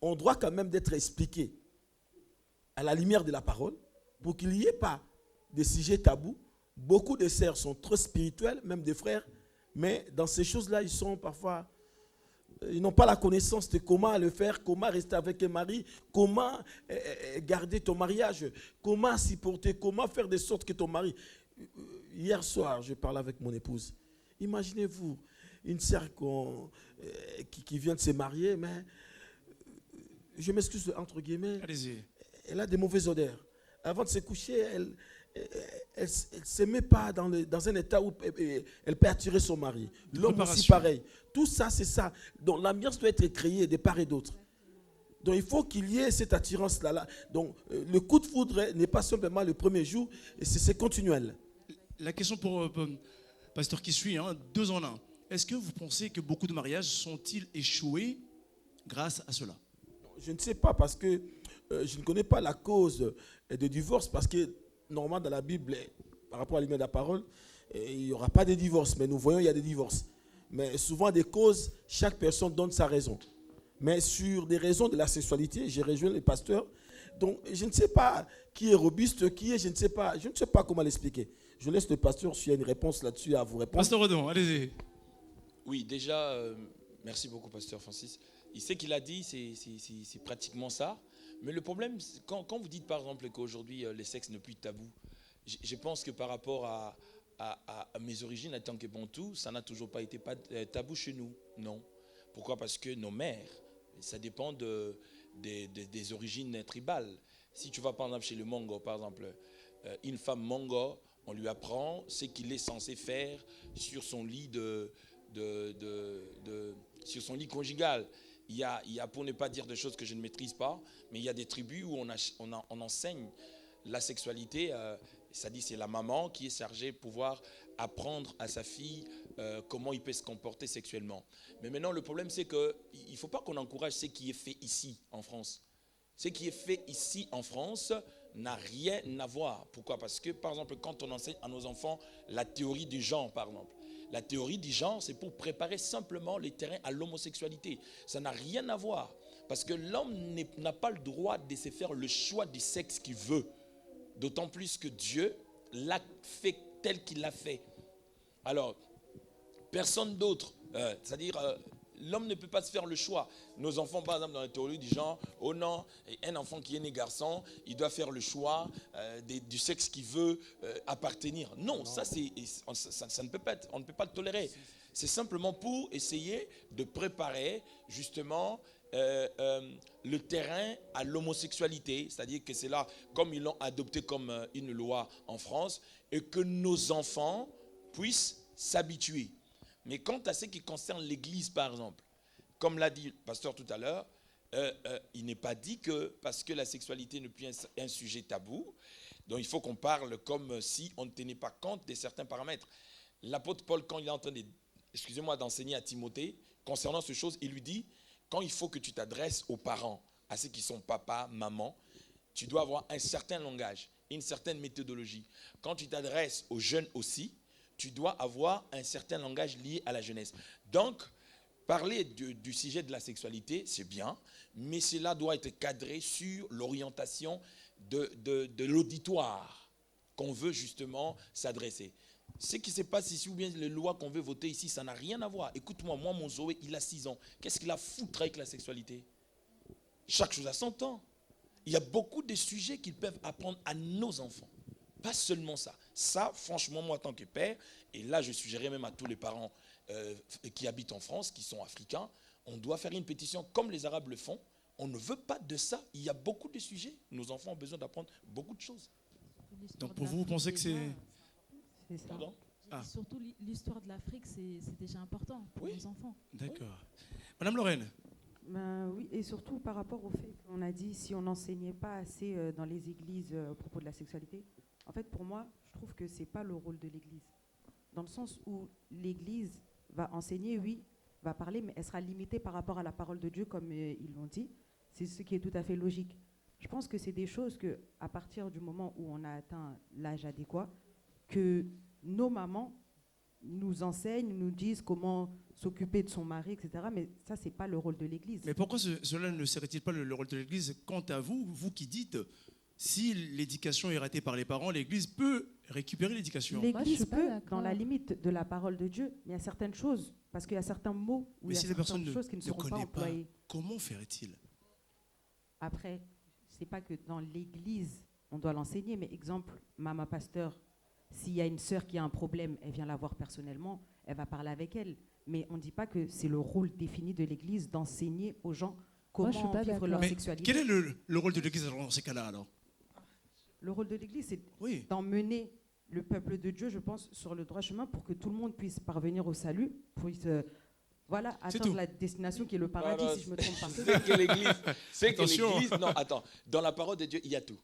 ont droit quand même d'être expliquées à la lumière de la parole, pour qu'il n'y ait pas de sujets tabous. Beaucoup de sœurs sont trop spirituelles, même des frères, mais dans ces choses-là, ils sont parfois... Ils n'ont pas la connaissance de comment le faire, comment rester avec un mari, comment garder ton mariage, comment s'y porter, comment faire de sorte que ton mari... Hier soir, je parlais avec mon épouse. Imaginez-vous, une sœur qui vient de se marier, mais je m'excuse entre guillemets, elle a des mauvaises odeurs. Avant de se coucher, elle ne se met pas dans un état où elle peut attirer son mari. L'homme aussi pareil. Tout ça, c'est ça. Donc l'ambiance doit être créée de part et d'autre. Donc il faut qu'il y ait cette attirance-là. Donc le coup de foudre n'est pas simplement le premier jour, c'est continuel. La question pour pasteur qui suit, 2 en 1. Est-ce que vous pensez que beaucoup de mariages sont-ils échoués grâce à cela? Je ne sais pas parce que je ne connais pas la cause de divorce parce que normalement dans la Bible, par rapport à l'image de la parole, il n'y aura pas de divorce. Mais nous voyons qu'il y a des divorces. Mais souvent des causes, chaque personne donne sa raison. Mais sur des raisons de la sexualité, j'ai rejoint les pasteurs. Donc je ne sais pas qui est robuste, qui est, je ne sais pas comment l'expliquer. Je laisse le pasteur s'il y a une réponse là-dessus à vous répondre. Pasteur Redon, allez-y. Oui, déjà, merci beaucoup, pasteur Francis. Il sait qu'il a dit, c'est pratiquement ça. Mais le problème, quand vous dites par exemple qu'aujourd'hui les sexes ne plus tabou, je pense que par rapport à mes origines en tant que Bantou, ça n'a toujours pas été tabou chez nous. Non. Pourquoi? Parce que nos mères, ça dépend des origines tribales. Si tu vas par exemple chez le Mongo, par exemple, une femme Mongo, on lui apprend ce qu'il est censé faire sur son lit sur son lit conjugal. Il y a, pour ne pas dire des choses que je ne maîtrise pas, mais il y a des tribus où on enseigne la sexualité. C'est-à-dire c'est la maman qui est chargée de pouvoir apprendre à sa fille comment il peut se comporter sexuellement. Mais maintenant, le problème, c'est qu'il ne faut pas qu'on encourage ce qui est fait ici, en France. Ce qui est fait ici, en France, n'a rien à voir. Pourquoi? Parce que, par exemple, quand on enseigne à nos enfants la théorie du genre, par exemple, la théorie du genre, c'est pour préparer simplement les terrains à l'homosexualité. Ça n'a rien à voir. Parce que l'homme n'a pas le droit de se faire le choix du sexe qu'il veut. D'autant plus que Dieu l'a fait tel qu'il l'a fait. Alors, personne d'autre, c'est-à-dire l'homme ne peut pas se faire le choix. Nos enfants, par exemple, dans la théorie du genre, oh non, un enfant qui est né garçon, il doit faire le choix du sexe qu'il veut appartenir. Non, ça ne peut pas être, on ne peut pas le tolérer. C'est simplement pour essayer de préparer justement le terrain à l'homosexualité, c'est-à-dire que c'est là, comme ils l'ont adopté comme une loi en France, et que nos enfants puissent s'habituer. Mais quant à ce qui concerne l'Église, par exemple, comme l'a dit le pasteur tout à l'heure, il n'est pas dit que parce que la sexualité n'est plus un sujet tabou, donc il faut qu'on parle comme si on ne tenait pas compte de certains paramètres. L'apôtre Paul, quand il est en train d'enseigner à Timothée concernant ces choses, il lui dit, quand il faut que tu t'adresses aux parents, à ceux qui sont papa, maman, tu dois avoir un certain langage, une certaine méthodologie. Quand tu t'adresses aux jeunes aussi, tu dois avoir un certain langage lié à la jeunesse. Donc, parler du sujet de la sexualité, c'est bien, mais cela doit être cadré sur l'orientation de l'auditoire qu'on veut justement s'adresser. Ce qui se passe ici, ou bien les lois qu'on veut voter ici, ça n'a rien à voir. Écoute-moi, moi, mon Zoé, il a 6 ans. Qu'est-ce qu'il a foutre avec la sexualité? Chaque chose a son temps. Il y a beaucoup de sujets qu'ils peuvent apprendre à nos enfants. Pas seulement ça. Ça, franchement, moi, en tant que père, et là, je suggérerais même à tous les parents qui habitent en France, qui sont africains, on doit faire une pétition comme les Arabes le font. On ne veut pas de ça. Il y a beaucoup de sujets. Nos enfants ont besoin d'apprendre beaucoup de choses. Donc pour vous, vous pensez que c'est... Pardon? Surtout l'histoire de l'Afrique, c'est déjà important pour nos enfants. D'accord. Madame Lorraine. Ben, oui, et surtout par rapport au fait qu'on a dit si on n'enseignait pas assez dans les églises à propos de la sexualité, en fait pour moi, je trouve que ce n'est pas le rôle de l'église. Dans le sens où l'église va enseigner, oui, va parler, mais elle sera limitée par rapport à la parole de Dieu, comme ils l'ont dit. C'est ce qui est tout à fait logique. Je pense que c'est des choses que, à partir du moment où on a atteint l'âge adéquat, que nos mamans nous enseignent, nous disent comment s'occuper de son mari, etc. Mais ça, ce n'est pas le rôle de l'Église. Mais pourquoi cela ne serait-il pas le rôle de l'Église? Quant à vous, vous qui dites, si l'éducation est ratée par les parents, l'Église peut récupérer l'éducation. L'Église peut, dans la limite de la parole de Dieu, mais il y a certaines choses, parce qu'il y a certains mots ou il y a certaines choses qui ne seront pas employées. Comment ferait-il? Après, ce n'est pas que dans l'Église, on doit l'enseigner, mais exemple, maman pasteur, s'il y a une sœur qui a un problème, elle vient la voir personnellement, elle va parler avec elle. Mais on ne dit pas que c'est le rôle défini de l'Église d'enseigner aux gens comment vivre leur sexualité. Quel est le rôle de l'Église dans ces cas-là alors? Le rôle de l'Église, c'est d'emmener le peuple de Dieu, je pense, sur le droit chemin pour que tout le monde puisse parvenir au salut, puisse atteindre la destination qui est le paradis, si je ne me trompe pas. C'est que l'Église, non, attends, dans la parole de Dieu, il y a tout.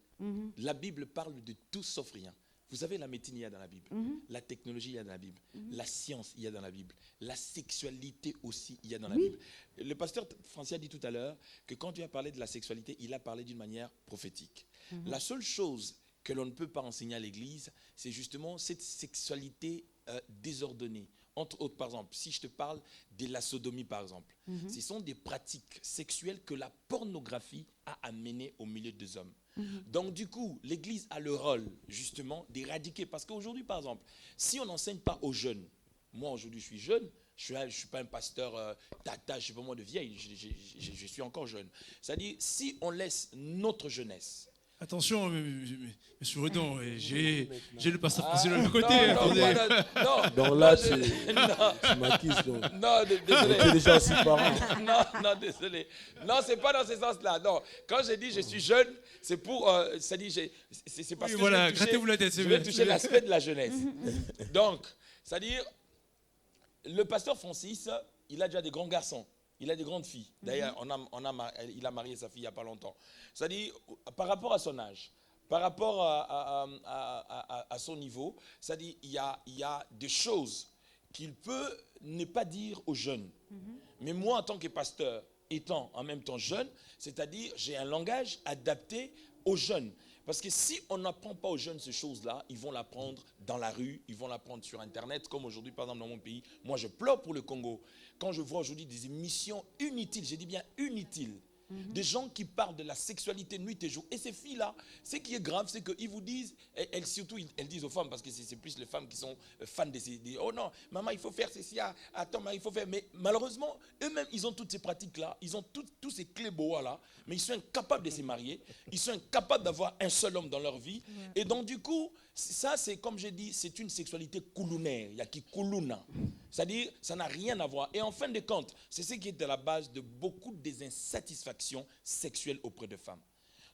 La Bible parle de tout sauf rien. Vous savez, la médecine, il y a dans la Bible. La technologie, il y a dans la Bible. La science, il y a dans la Bible. La sexualité aussi, il y a dans la Bible. Le pasteur Francis a dit tout à l'heure que quand tu as parlé de la sexualité, il a parlé d'une manière prophétique. La seule chose que l'on ne peut pas enseigner à l'Église, c'est justement cette sexualité désordonnée. Entre autres, par exemple, si je te parle de la sodomie, par exemple, ce sont des pratiques sexuelles que la pornographie a amenées au milieu des hommes. Donc, du coup, l'Église a le rôle, justement, d'éradiquer. Parce qu'aujourd'hui, par exemple, si on n'enseigne pas aux jeunes, moi, aujourd'hui, je suis jeune, je ne suis pas un pasteur tata, je ne suis pas moi de vieille, je suis encore jeune. C'est-à-dire, si on laisse notre jeunesse... Attention, monsieur Redon, j'ai le pasteur Francis de l'autre côté. Non, donc là, tu m'accuses. Non, désolé. Tu es déjà aussi parent. Non, désolé. Non, c'est pas dans ce sens-là. Non, quand j'ai dit je suis jeune, c'est pour... c'est-à-dire, c'est parce que voilà, grattez-vous la tête. Je vais toucher l'aspect de la jeunesse. Donc, c'est-à-dire, le pasteur Francis, il a déjà des grands garçons. Il a des grandes filles. D'ailleurs, il a marié sa fille il n'y a pas longtemps. C'est-à-dire, par rapport à son âge, par rapport à son niveau, c'est-à-dire, il y a des choses qu'il peut ne pas dire aux jeunes. Mais moi, en tant que pasteur, étant en même temps jeune, c'est-à-dire, j'ai un langage adapté aux jeunes. Parce que si on n'apprend pas aux jeunes ces choses-là, ils vont l'apprendre dans la rue, ils vont l'apprendre sur Internet, comme aujourd'hui, par exemple, dans mon pays. Moi, je pleure pour le Congo. Quand je vois aujourd'hui des émissions inutiles, je dis bien inutiles, des gens qui parlent de la sexualité nuit et jour. Et ces filles-là, ce qui est grave, c'est qu'ils vous disent, surtout elles disent aux femmes, parce que c'est plus les femmes qui sont fans de ces... Oh non, maman, il faut faire ceci, attends, il faut faire... Mais malheureusement, eux-mêmes, ils ont toutes ces pratiques-là, ils ont tous ces clébois-là, mais ils sont incapables de se marier, ils sont incapables d'avoir un seul homme dans leur vie. Et donc, du coup, ça, c'est comme j'ai dit, c'est une sexualité koulounaire, il y a qui koulouna. C'est-à-dire, ça n'a rien à voir. Et en fin de compte, c'est ce qui est à la base de beaucoup des insatisfactions sexuelles auprès de femmes.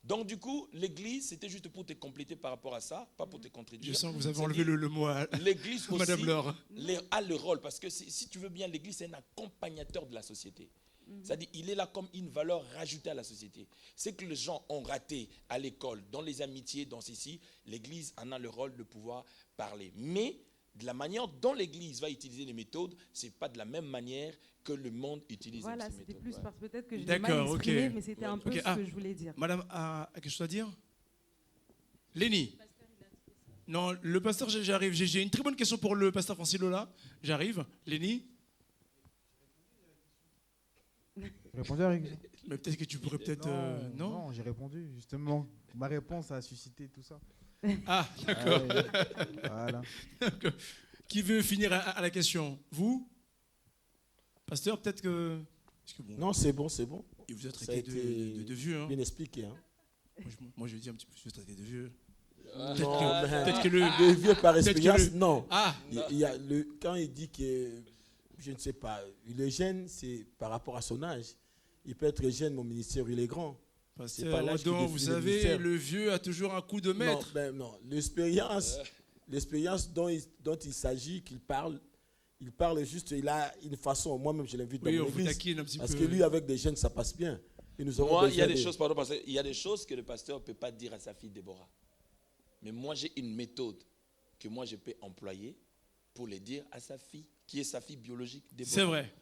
Donc, du coup, l'Église, c'était juste pour te compléter par rapport à ça, pas pour te contredire. Je sens que vous avez enlevé le mot à l'Église aussi Madame Laure. a le rôle, parce que si tu veux bien, l'Église, c'est un accompagnateur de la société. C'est-à-dire il est là comme une valeur rajoutée à la société. Ce que les gens ont raté à l'école, dans les amitiés, dans ceci, l'Église en a le rôle de pouvoir parler. Mais de la manière dont l'Église va utiliser les méthodes, ce n'est pas de la même manière que le monde utilise ces méthodes. Voilà, c'était plus parce peut-être que je l'ai D'accord, mal exprimé, ok. mais c'était un peu Ok, ce que je voulais dire. Madame a quelque chose à dire? Lénie? Non, le pasteur, j'arrive. J'ai une très bonne question pour le pasteur Francis Lola. J'arrive. Lénie? Répondu à la question. Mais peut-être que tu pourrais peut-être... non, non, j'ai répondu. Justement, ma réponse a suscité tout ça. Ah, d'accord. Voilà. Qui veut finir à la question? Vous? Pasteur, peut-être que... Parce que bon, Non, c'est bon, c'est bon. il vous a Ça a traité été de vieux. Hein. bien expliqué. Hein. Moi, je dis un petit peu, je suis traité de vieux. Non, Peut-être que le... le vieux par peut-être que expérience, le- non. Ah, Il y a quand il dit que, je ne sais pas, il est jeune, c'est par rapport à son âge. Il peut être jeune, mon ministère, il est grand. C'est pas pasteur l'âge qui Odon, définit vous le savez, ministère. le vieux a toujours un coup de maître. Non, l'expérience dont il s'agit, qu'il parle, il parle juste, il a une façon, moi-même je l'invite dans Oui, mon on vous église, taquine un petit parce peu. que lui, avec des jeunes, ça passe bien. Et nous aurons Moi, il y a besoin des de- choses, pardon, parce qu'il y a des choses que le pasteur ne peut pas dire à sa fille Déborah. Mais moi, j'ai une méthode que moi, je peux employer pour les dire à sa fille, qui est sa fille biologique, Déborah. C'est vrai.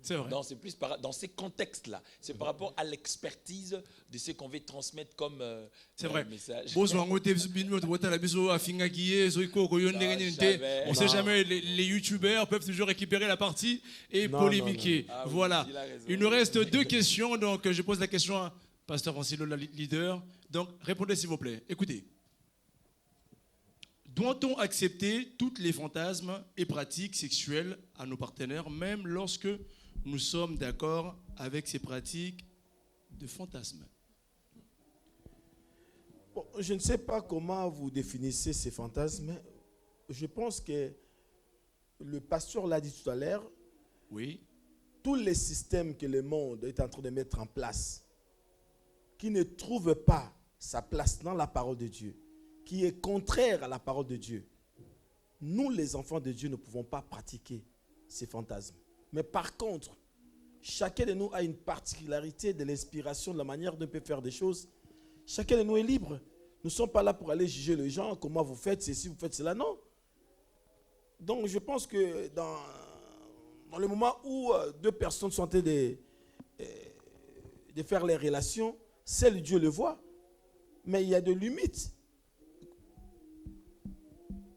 C'est vrai. Donc, c'est plus dans ces contextes-là. C'est par rapport à l'expertise de ce qu'on veut transmettre comme C'est vrai. message. On sait Non. jamais, les youtubeurs peuvent toujours récupérer la partie et Non, polémiquer. Ah oui, Voilà. il a raison. Il nous reste 2 questions, donc je pose la question à Pasteur Francilo, le leader. Donc répondez s'il vous plaît. Écoutez. Doit-on accepter toutes les fantasmes et pratiques sexuelles à nos partenaires, même lorsque nous sommes d'accord avec ces pratiques de fantasmes? Bon, je ne sais pas comment vous définissez ces fantasmes, mais je pense que le pasteur l'a dit tout à l'heure, Oui. tous les systèmes que le monde est en train de mettre en place, qui ne trouvent pas sa place dans la parole de Dieu, qui est contraire à la parole de Dieu, nous, les enfants de Dieu, ne pouvons pas pratiquer ces fantasmes. Mais par contre, chacun de nous a une particularité de l'inspiration, de la manière dont on peut faire des choses. Chacun de nous est libre. Nous ne sommes pas là pour aller juger les gens, comment vous faites ceci, vous faites cela, non. Donc je pense que dans le moment où 2 personnes sont en train de faire les relations, seul Dieu le voit. Mais il y a de limites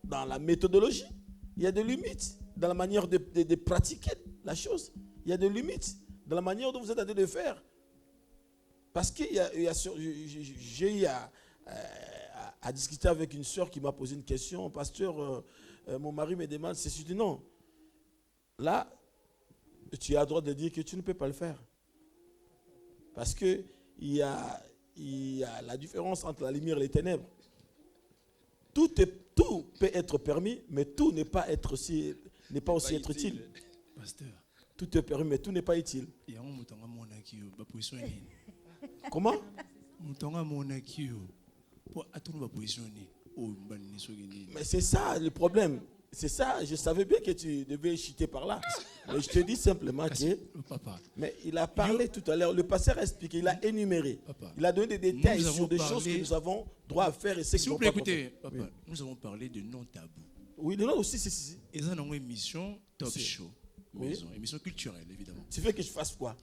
dans la méthodologie. Il y a des limites dans la manière de pratiquer la chose. Il y a des limites dans la manière dont vous êtes en train de faire. Parce que j'ai eu à discuter avec une soeur qui m'a posé une question. Pasteur, mon mari me demande ceci. Je dis non. Là, tu as le droit de dire que tu ne peux pas le faire. Parce qu'il y a la différence entre la lumière et les ténèbres. Tout peut être permis, mais tout n'est pas aussi être utile. Pasteur. Tout est permis, mais tout n'est pas utile. Comment? Mais c'est ça le problème. C'est ça, je savais bien que tu devais chuter par là. Mais je te dis simplement que... Papa. Mais il a parlé tout à l'heure, le pasteur a expliqué, il a énuméré. Papa. Il a donné des détails Nous avons sur des parlé- choses que nous avons droit à faire et ce S'il qui vous ne plaît, pas écoutez, faire. papa, nous avons parlé de non-tabou. Oui, non, aussi, si. Et ça, dans une émission top Si. show. Oui. Maison, émission culturelle, évidemment. Tu veux que je fasse quoi?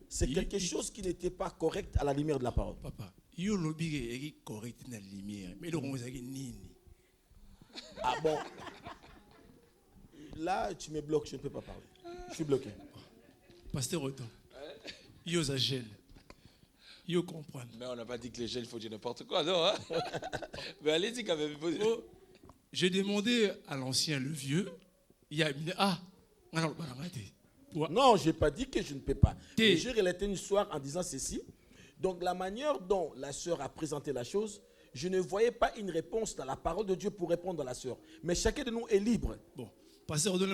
C'est quelque chose qui n'était pas correct à la lumière de la parole. Papa, yo lobby est correct dans la lumière, mais le on nini. Ah bon? Là, tu me bloques, je ne peux pas parler. Je suis bloqué. Pasteur Otto, yo ça gêne. Yo comprendre. Mais on n'a pas dit que les jeunes font du n'importe quoi, non hein? Mais allez-y quand même. Oh, j'ai demandé à l'ancien, le vieux, il y a une... Ah, alors, voilà, arrêtez. Non, je n'ai pas dit que je ne peux pas. T'es- Mais j'ai relaté une histoire en disant ceci. Donc, la manière dont la sœur a présenté la chose, je ne voyais pas une réponse dans la parole de Dieu pour répondre à la sœur. Mais chacun de nous est libre. Bon, pasteur Otto,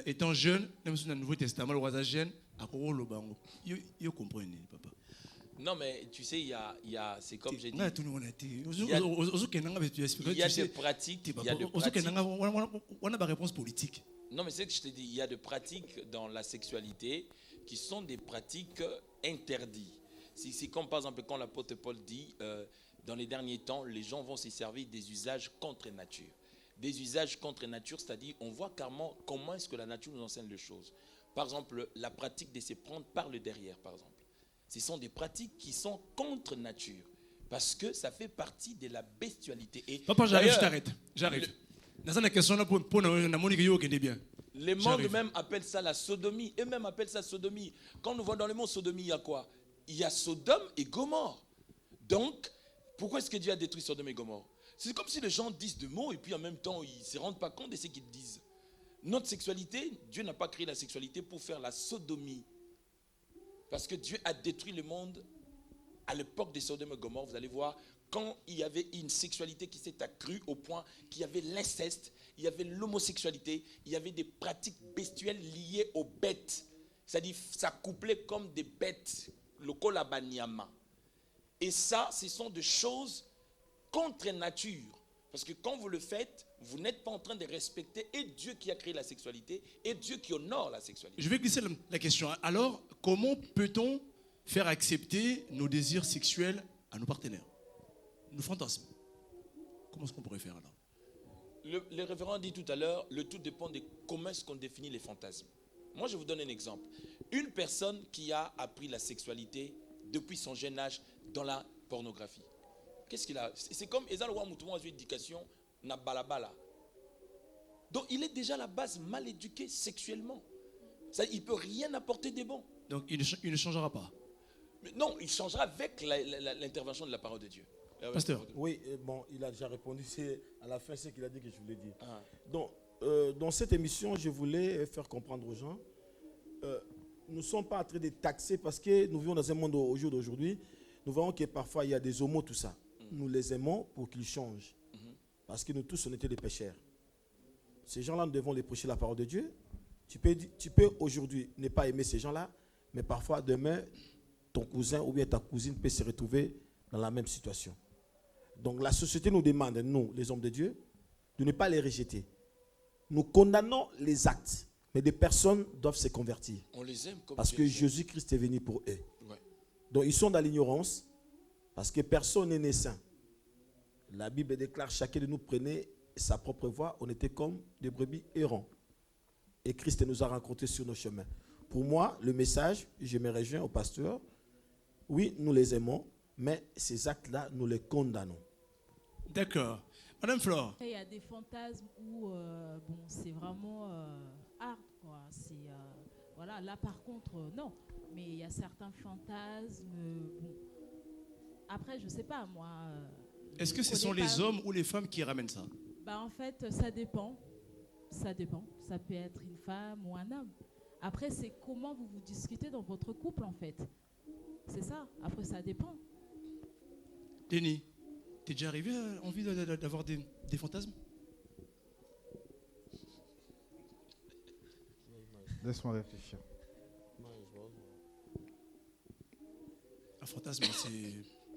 étant jeune, dans le Nouveau Testament, le roi jeune, à Korolo Bango. Yo comprenez, papa. Non, mais tu sais, il y a c'est comme j'ai dit. Il y a Il y a des pratiques. Il y a des pratiques. on a pas réponse politique. Non, mais c'est que je te dis, il y a des pratiques dans la sexualité qui sont des pratiques interdites. C'est comme par exemple quand l'apôtre Paul dit, dans les derniers temps, les gens vont se servir des usages contre nature. Des usages contre nature, c'est-à-dire on voit carrément comment est-ce que la nature nous enseigne les choses. Par exemple, la pratique de se prendre par le derrière, par exemple. Ce sont des pratiques qui sont contre nature. Parce que ça fait partie de la bestialité. Et Papa, j'arrive, je d'ailleurs, t'arrête. J'arrive. Dans la question là, pour bien. Les mondes J'arrive. même appellent ça la sodomie. Eux-mêmes appellent ça sodomie. Quand nous voyons dans le monde sodomie, il y a quoi? Il y a Sodome et Gomorre. Donc, pourquoi est-ce que Dieu a détruit Sodome et Gomorre? C'est comme si les gens disent des mots et puis en même temps, ils ne se rendent pas compte de ce qu'ils disent. Notre sexualité, Dieu n'a pas créé la sexualité pour faire la sodomie. Parce que Dieu a détruit le monde à l'époque de Sodome et Gomorre. Vous allez voir, quand il y avait une sexualité qui s'est accrue au point qu'il y avait l'inceste, il y avait l'homosexualité, il y avait des pratiques bestiales liées aux bêtes. C'est-à-dire, ça couplait comme des bêtes, le kolabanyama. Et ça, ce sont des choses contre nature. Parce que quand vous le faites, vous n'êtes pas en train de respecter et Dieu qui a créé la sexualité et Dieu qui honore la sexualité. Je vais glisser la question. Alors, comment peut-on faire accepter nos désirs sexuels à nos partenaires, nos fantasmes? Comment est-ce qu'on pourrait faire alors? Le révérend dit tout à l'heure, le tout dépend de comment est-ce qu'on définit les fantasmes. Moi, je vous donne un exemple. Une personne qui a appris la sexualité depuis son jeune âge dans la pornographie. Qu'est-ce qu'il a? C'est comme Ezal Ouamoutouma a eu éducation na balabala. Donc, il est déjà à la base mal éduqué sexuellement. Ça, il ne peut rien apporter de bon. Donc, il ne changera pas. Mais non, il changera avec l'intervention de la parole de Dieu. Pasteur. Oui, bon, il a déjà répondu. C'est à la fin ce qu'il a dit que je voulais dire. Ah. Donc, dans cette émission, je voulais faire comprendre aux gens, nous ne sommes pas en train de taxer parce que nous vivons dans un monde au jour d'aujourd'hui. Nous voyons que parfois il y a des homos, tout ça. Nous les aimons pour qu'ils changent. Parce que nous tous, on était des pécheurs. Ces gens-là, nous devons les prêcher la parole de Dieu. Tu peux aujourd'hui ne pas aimer ces gens-là, mais parfois demain, ton cousin ou bien ta cousine peut se retrouver dans la même situation. Donc la société nous demande, nous, les hommes de Dieu, de ne pas les rejeter. Nous condamnons les actes, mais des personnes doivent se convertir. On les aime comme parce que Dieu. Jésus-Christ est venu pour eux. Ouais. Donc ils sont dans l'ignorance, parce que personne n'est né saint. La Bible déclare, chacun de nous prenait sa propre voie, on était comme des brebis errants. Et Christ nous a rencontrés sur nos chemins. Pour moi, le message, je me rejoins au pasteur, oui, nous les aimons, mais ces actes-là, nous les condamnons. D'accord. Madame Flore. Il y a des fantasmes où bon, c'est vraiment hard, quoi. Voilà, là par contre, non. Mais il y a certains fantasmes. Bon. Après, je ne sais pas, moi. Est-ce que ce sont les hommes ou les femmes qui ramènent ça? Bah, en fait, ça dépend. Ça dépend. Ça peut être une femme ou un homme. Après, c'est comment vous discutez dans votre couple, en fait. C'est ça. Après, ça dépend. Denis, t'es déjà arrivé à envie d'avoir des fantasmes? Laisse-moi réfléchir. Un fantasme,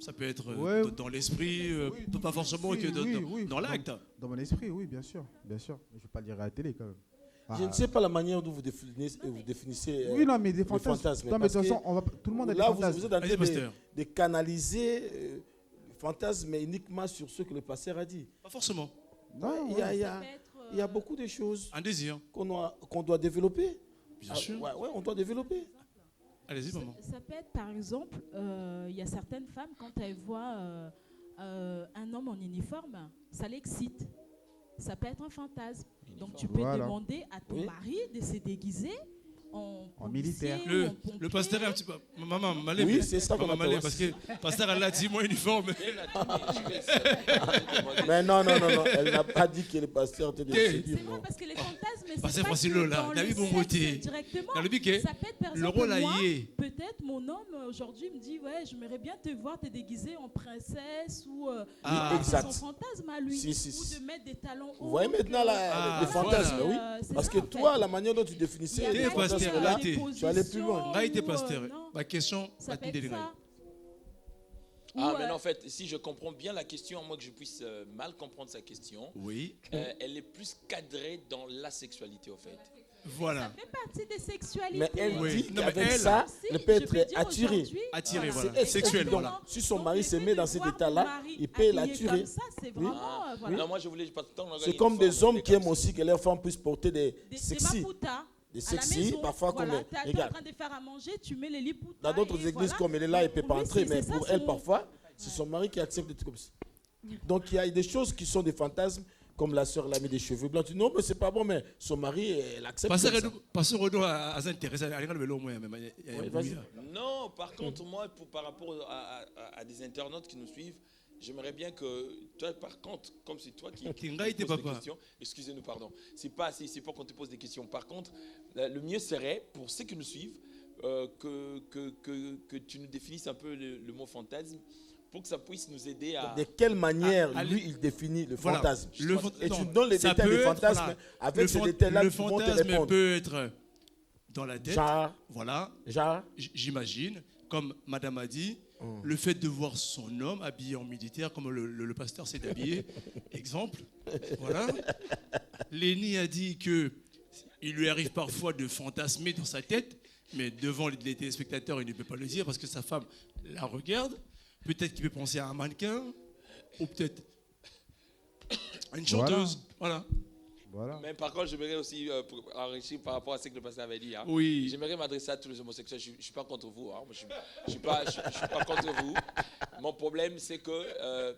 ça peut être Ouais. dans l'esprit, Oui, pas forcément oui, que oui. dans l'acte. Dans mon esprit, oui, bien sûr. Bien sûr. Je ne vais pas le dire à la télé quand même. Je ne sais pas la manière dont vous définissez Oui, non, mais des les fantasmes. Non, mais de parce toute que façon, tout le monde a des là, fantasmes. vous êtes en Vas-y, train pasteur. de canaliser le fantasme, mais uniquement sur ce que le pasteur a dit. Pas forcément. Non, Il y a beaucoup de choses Un désir. qu'on doit développer. Bien sûr. Ouais, on doit développer. Allez-y, maman. Ça peut être, par exemple, il y a certaines femmes, quand elles voient un homme en uniforme, ça l'excite. Ça peut être un fantasme. Donc tu peux Voilà. demander à ton Oui. mari de se déguiser en militaire. policier ou en Le pompier. pasteur est un petit peu. Maman, Malé. Oui, c'est ça qu'on Maman, appelle. Malé, parce que le pasteur, elle a dit moi uniforme. Mais non, elle n'a pas dit que le pasteur était de Ok. séduire. C'est vrai, parce que les fantasmes, c'est Pasteur pas Francilo, que là, dans David le sexe Bomboté. directement. Dans le biquet, Ça peut être, par le exemple, rôle moi, allié. peut-être mon homme aujourd'hui me dit ouais, j'aimerais bien te voir te déguiser en princesse ou Ah. c'est Exact. son fantasme à lui, Si. ou de mettre des talons hauts. Vous voyez maintenant Ah, les fantasmes, voilà. oui. Parce que toi, la manière dont tu il y définissais a T'es les pas pasteur, fantasmes de- là, arrêtez. des tu vas aller plus loin. positions Raïté, ou, pasteur. non. Ma question, Ça peut être ça. Ah, Ou, mais non, en fait, si je comprends bien la question, à moins que je puisse mal comprendre sa question, Oui. elle est plus cadrée dans la sexualité, en fait. Voilà. Ça fait partie des sexualités. Mais elle Oui. dit Non, mais qu'avec elle- ça, Aussi, elle peut je être peux dire attirée. aujourd'hui, Attirée, voilà. voilà. C'est Sexuelle, évident. voilà. Si son Donc, mari le se fait met de dans cet voir ton état-là, mari il peut habillé l'attirer. comme ça, c'est vraiment, voilà. Non, moi je voulais pas tant. C'est comme des hommes qui aiment aussi que leurs femmes puissent porter des Des sexy. maputas Des à la sexy, maison, parfois voilà, comme. t'es en Regarde, train de faire à manger, tu mets les liputas. dans d'autres et églises, voilà. comme elle est là, elle ne peut Pour pas lui, entrer, c'est mais ça, pour elle, son- parfois, c'est son mari qui accepte des trucs comme ça. Donc il y a des choses qui sont des fantasmes, comme la sœur l'a mis des cheveux blancs. Tu dis non, mais c'est pas bon, mais son mari, elle accepte. comme ça. Passer Renaud à s'intéresser à regarder le moins. Oui, vas-y. Non, par contre, moi, par rapport à des internautes qui nous suivent, j'aimerais bien que toi, par contre, comme c'est toi qui Kinga était poses des papa. questions, excusez-nous, pardon, c'est pas qu'on te pose des questions. Par contre, le mieux serait, pour ceux qui nous suivent, que tu nous définisses un peu le mot fantasme pour que ça puisse nous aider à... De quelle manière, à- lui, il définit le Voilà. fantasme. Et Non, tu donnes les ça détails peut du être, fantasme. voilà. Avec ces détails-là, le ils vont te fantasme répondre. peut être dans la tête. Genre, Voilà. genre. J'imagine, comme madame a dit, le fait de voir son homme habillé en militaire, comme le pasteur s'est habillé, exemple. Voilà. Lénie a dit que il lui arrive parfois de fantasmer dans sa tête, mais devant les téléspectateurs, il ne peut pas le dire parce que sa femme la regarde. Peut-être qu'il peut penser à un mannequin, ou peut-être à une chanteuse. Voilà. Voilà. Mais par contre, j'aimerais aussi pour enrichir par rapport à ce que le pasteur avait dit. Hein. Oui. J'aimerais m'adresser à tous les homosexuels. Je ne suis pas contre vous. Hein. Moi, je suis pas contre vous. Mon problème, c'est que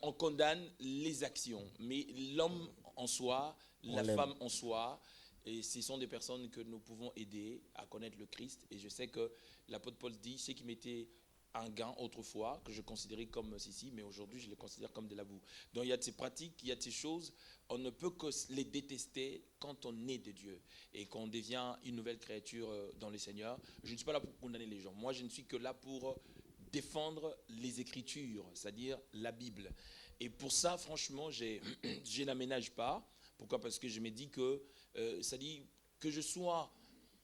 on condamne les actions, mais l'homme en soi, la femme en soi, et ce sont des personnes que nous pouvons aider à connaître le Christ. Et je sais que l'apôtre Paul dit, ce qui m'était un gain autrefois, que je considérais comme ceci, mais aujourd'hui je les considère comme de la boue. Donc il y a de ces pratiques, il y a de ces choses, on ne peut que les détester quand on est de Dieu et qu'on devient une nouvelle créature dans le Seigneur. Je ne suis pas là pour condamner les gens. Moi je ne suis que là pour défendre les Écritures, c'est-à-dire la Bible. Et pour ça, franchement, je n'aménage pas. Pourquoi ? Parce que je me dis que, c'est-à-dire que je sois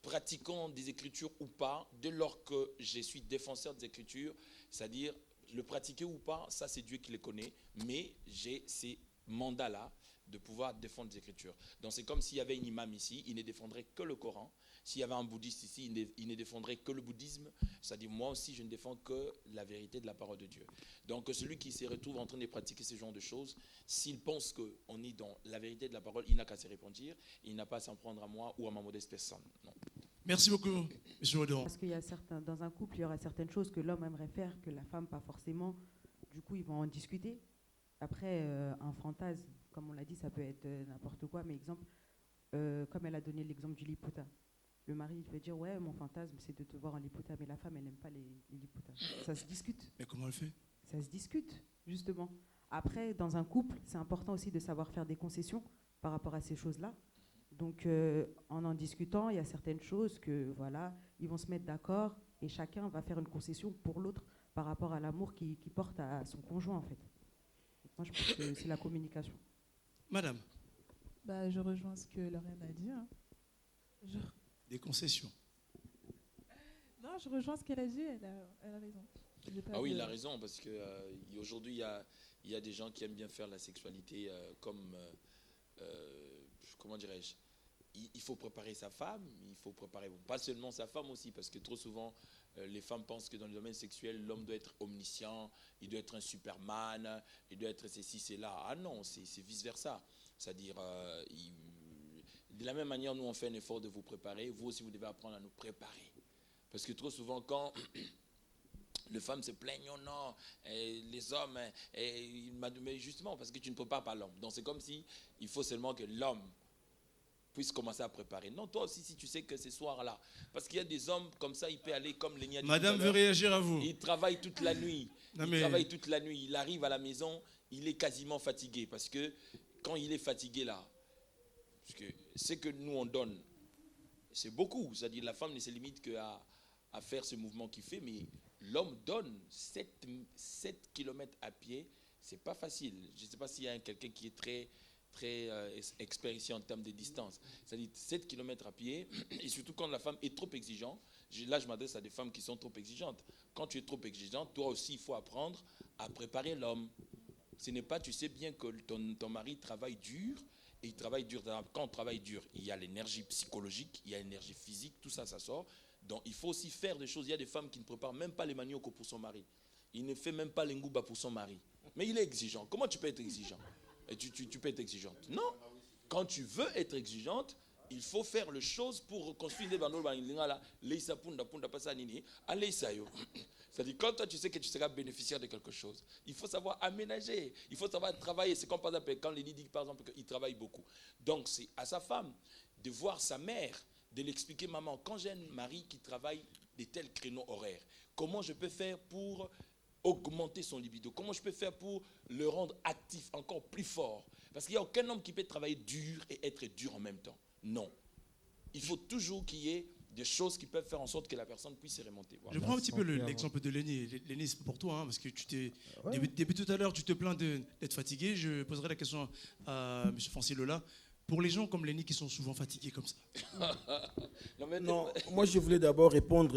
pratiquant des Écritures ou pas, dès lors que je suis défenseur des Écritures, c'est-à-dire le pratiquer ou pas, ça c'est Dieu qui le connaît, mais j'ai ces mandats-là de pouvoir défendre les Écritures. Donc c'est comme s'il y avait un imam ici, il ne défendrait que le Coran. S'il y avait un bouddhiste ici, il ne défendrait que le bouddhisme. C'est-à-dire moi aussi, je ne défends que la vérité de la parole de Dieu. Donc celui qui se retrouve en train de pratiquer ce genre de choses, s'il pense qu'on est dans la vérité de la parole, il n'a qu'à se repentir, il n'a pas à s'en prendre à moi ou à ma modeste personne. Non. Merci beaucoup, M. Audon. Parce qu'il y a dans un couple, il y aura certaines choses que l'homme aimerait faire, que la femme pas forcément. Du coup, ils vont en discuter. Après, un fantasme, comme on l'a dit, ça peut être n'importe quoi. Mais exemple, comme elle a donné l'exemple du liputa. Le mari, il va dire, ouais, mon fantasme, c'est de te voir en liputa. Mais la femme, elle n'aime pas les liputas. Ça se discute. Mais comment elle fait ? Ça se discute, justement. Après, dans un couple, c'est important aussi de savoir faire des concessions par rapport à ces choses-là. Donc, en discutant, il y a certaines choses que, voilà, ils vont se mettre d'accord et chacun va faire une concession pour l'autre par rapport à l'amour qu'il porte à son conjoint, en fait. Donc, moi, je pense que c'est la communication. Madame, Bah, je rejoins ce que Lauriane a dit. Hein. des concessions. Non, je rejoins ce qu'elle a dit, elle a raison. Ah oui, il a raison, parce qu'aujourd'hui, il y a des gens qui aiment bien faire la sexualité comme, comment dirais-je, il faut préparer sa femme, il faut préparer, bon, pas seulement sa femme aussi, parce que trop souvent, les femmes pensent que dans le domaine sexuel, l'homme doit être omniscient, il doit être un Superman, il doit être ceci, cela. Ah non, c'est vice-versa. C'est-à-dire, de la même manière, nous, on fait un effort de vous préparer, vous aussi, vous devez apprendre à nous préparer. Parce que trop souvent, quand les femmes se plaignent, oh non, les hommes, mais justement, parce que tu ne prépares pas l'homme. Donc c'est comme si il faut seulement que l'homme puisse commencer à préparer. Non, toi aussi, si tu sais que ce soir-là, parce qu'il y a des hommes comme ça, il peut aller comme les Madame veut réagir à vous. Il travaille toute la nuit. Non, Il travaille toute la nuit. Il arrive à la maison, il est quasiment fatigué. Parce que quand il est fatigué là, parce que ce que nous on donne, c'est beaucoup. C'est-à-dire la femme ne se limite qu'à faire ce mouvement qu'il fait, mais l'homme donne 7 km à pied, c'est pas facile. Je ne sais pas s'il y a quelqu'un qui est très expérimenté en termes de distance. C'est-à-dire 7 km à pied, et surtout quand la femme est trop exigeante. Là, je m'adresse à des femmes qui sont trop exigeantes. Quand tu es trop exigeante, toi aussi, il faut apprendre à préparer l'homme. Ce n'est pas, tu sais bien que ton mari travaille dur, et il travaille dur. Quand on travaille dur, il y a l'énergie psychologique, il y a l'énergie physique, tout ça, ça sort. Donc il faut aussi faire des choses. Il y a des femmes qui ne préparent même pas les maniocos pour son mari. Il ne fait même pas les ngouba pour son mari. Mais il est exigeant. Comment tu peux être exigeant? Et tu peux être exigeante. Non. Quand tu veux être exigeante, il faut faire les choses pour construire des bandes. C'est-à-dire, quand toi tu sais que tu seras bénéficiaire de quelque chose, il faut savoir aménager, il faut savoir travailler. C'est comme par exemple quand Lénie dit par exemple qu'il travaille beaucoup. Donc c'est à sa femme de voir sa mère, de l'expliquer, maman, quand j'ai un mari qui travaille de tels créneaux horaires, comment je peux faire pour augmenter son libido? Comment je peux faire pour le rendre actif, encore plus fort? Parce qu'il n'y a aucun homme qui peut travailler dur et être dur en même temps. Non. Il faut toujours qu'il y ait des choses qui peuvent faire en sorte que la personne puisse se remonter. Voilà. Je prends un petit peu l'exemple de Lénie. Lénie, c'est pour toi, hein, parce que depuis tout à l'heure, tu te plains d'être fatigué. Je poserai la question à M. Francis Lola. Pour les gens comme Lénie qui sont souvent fatigués comme ça. Non, moi je voulais d'abord répondre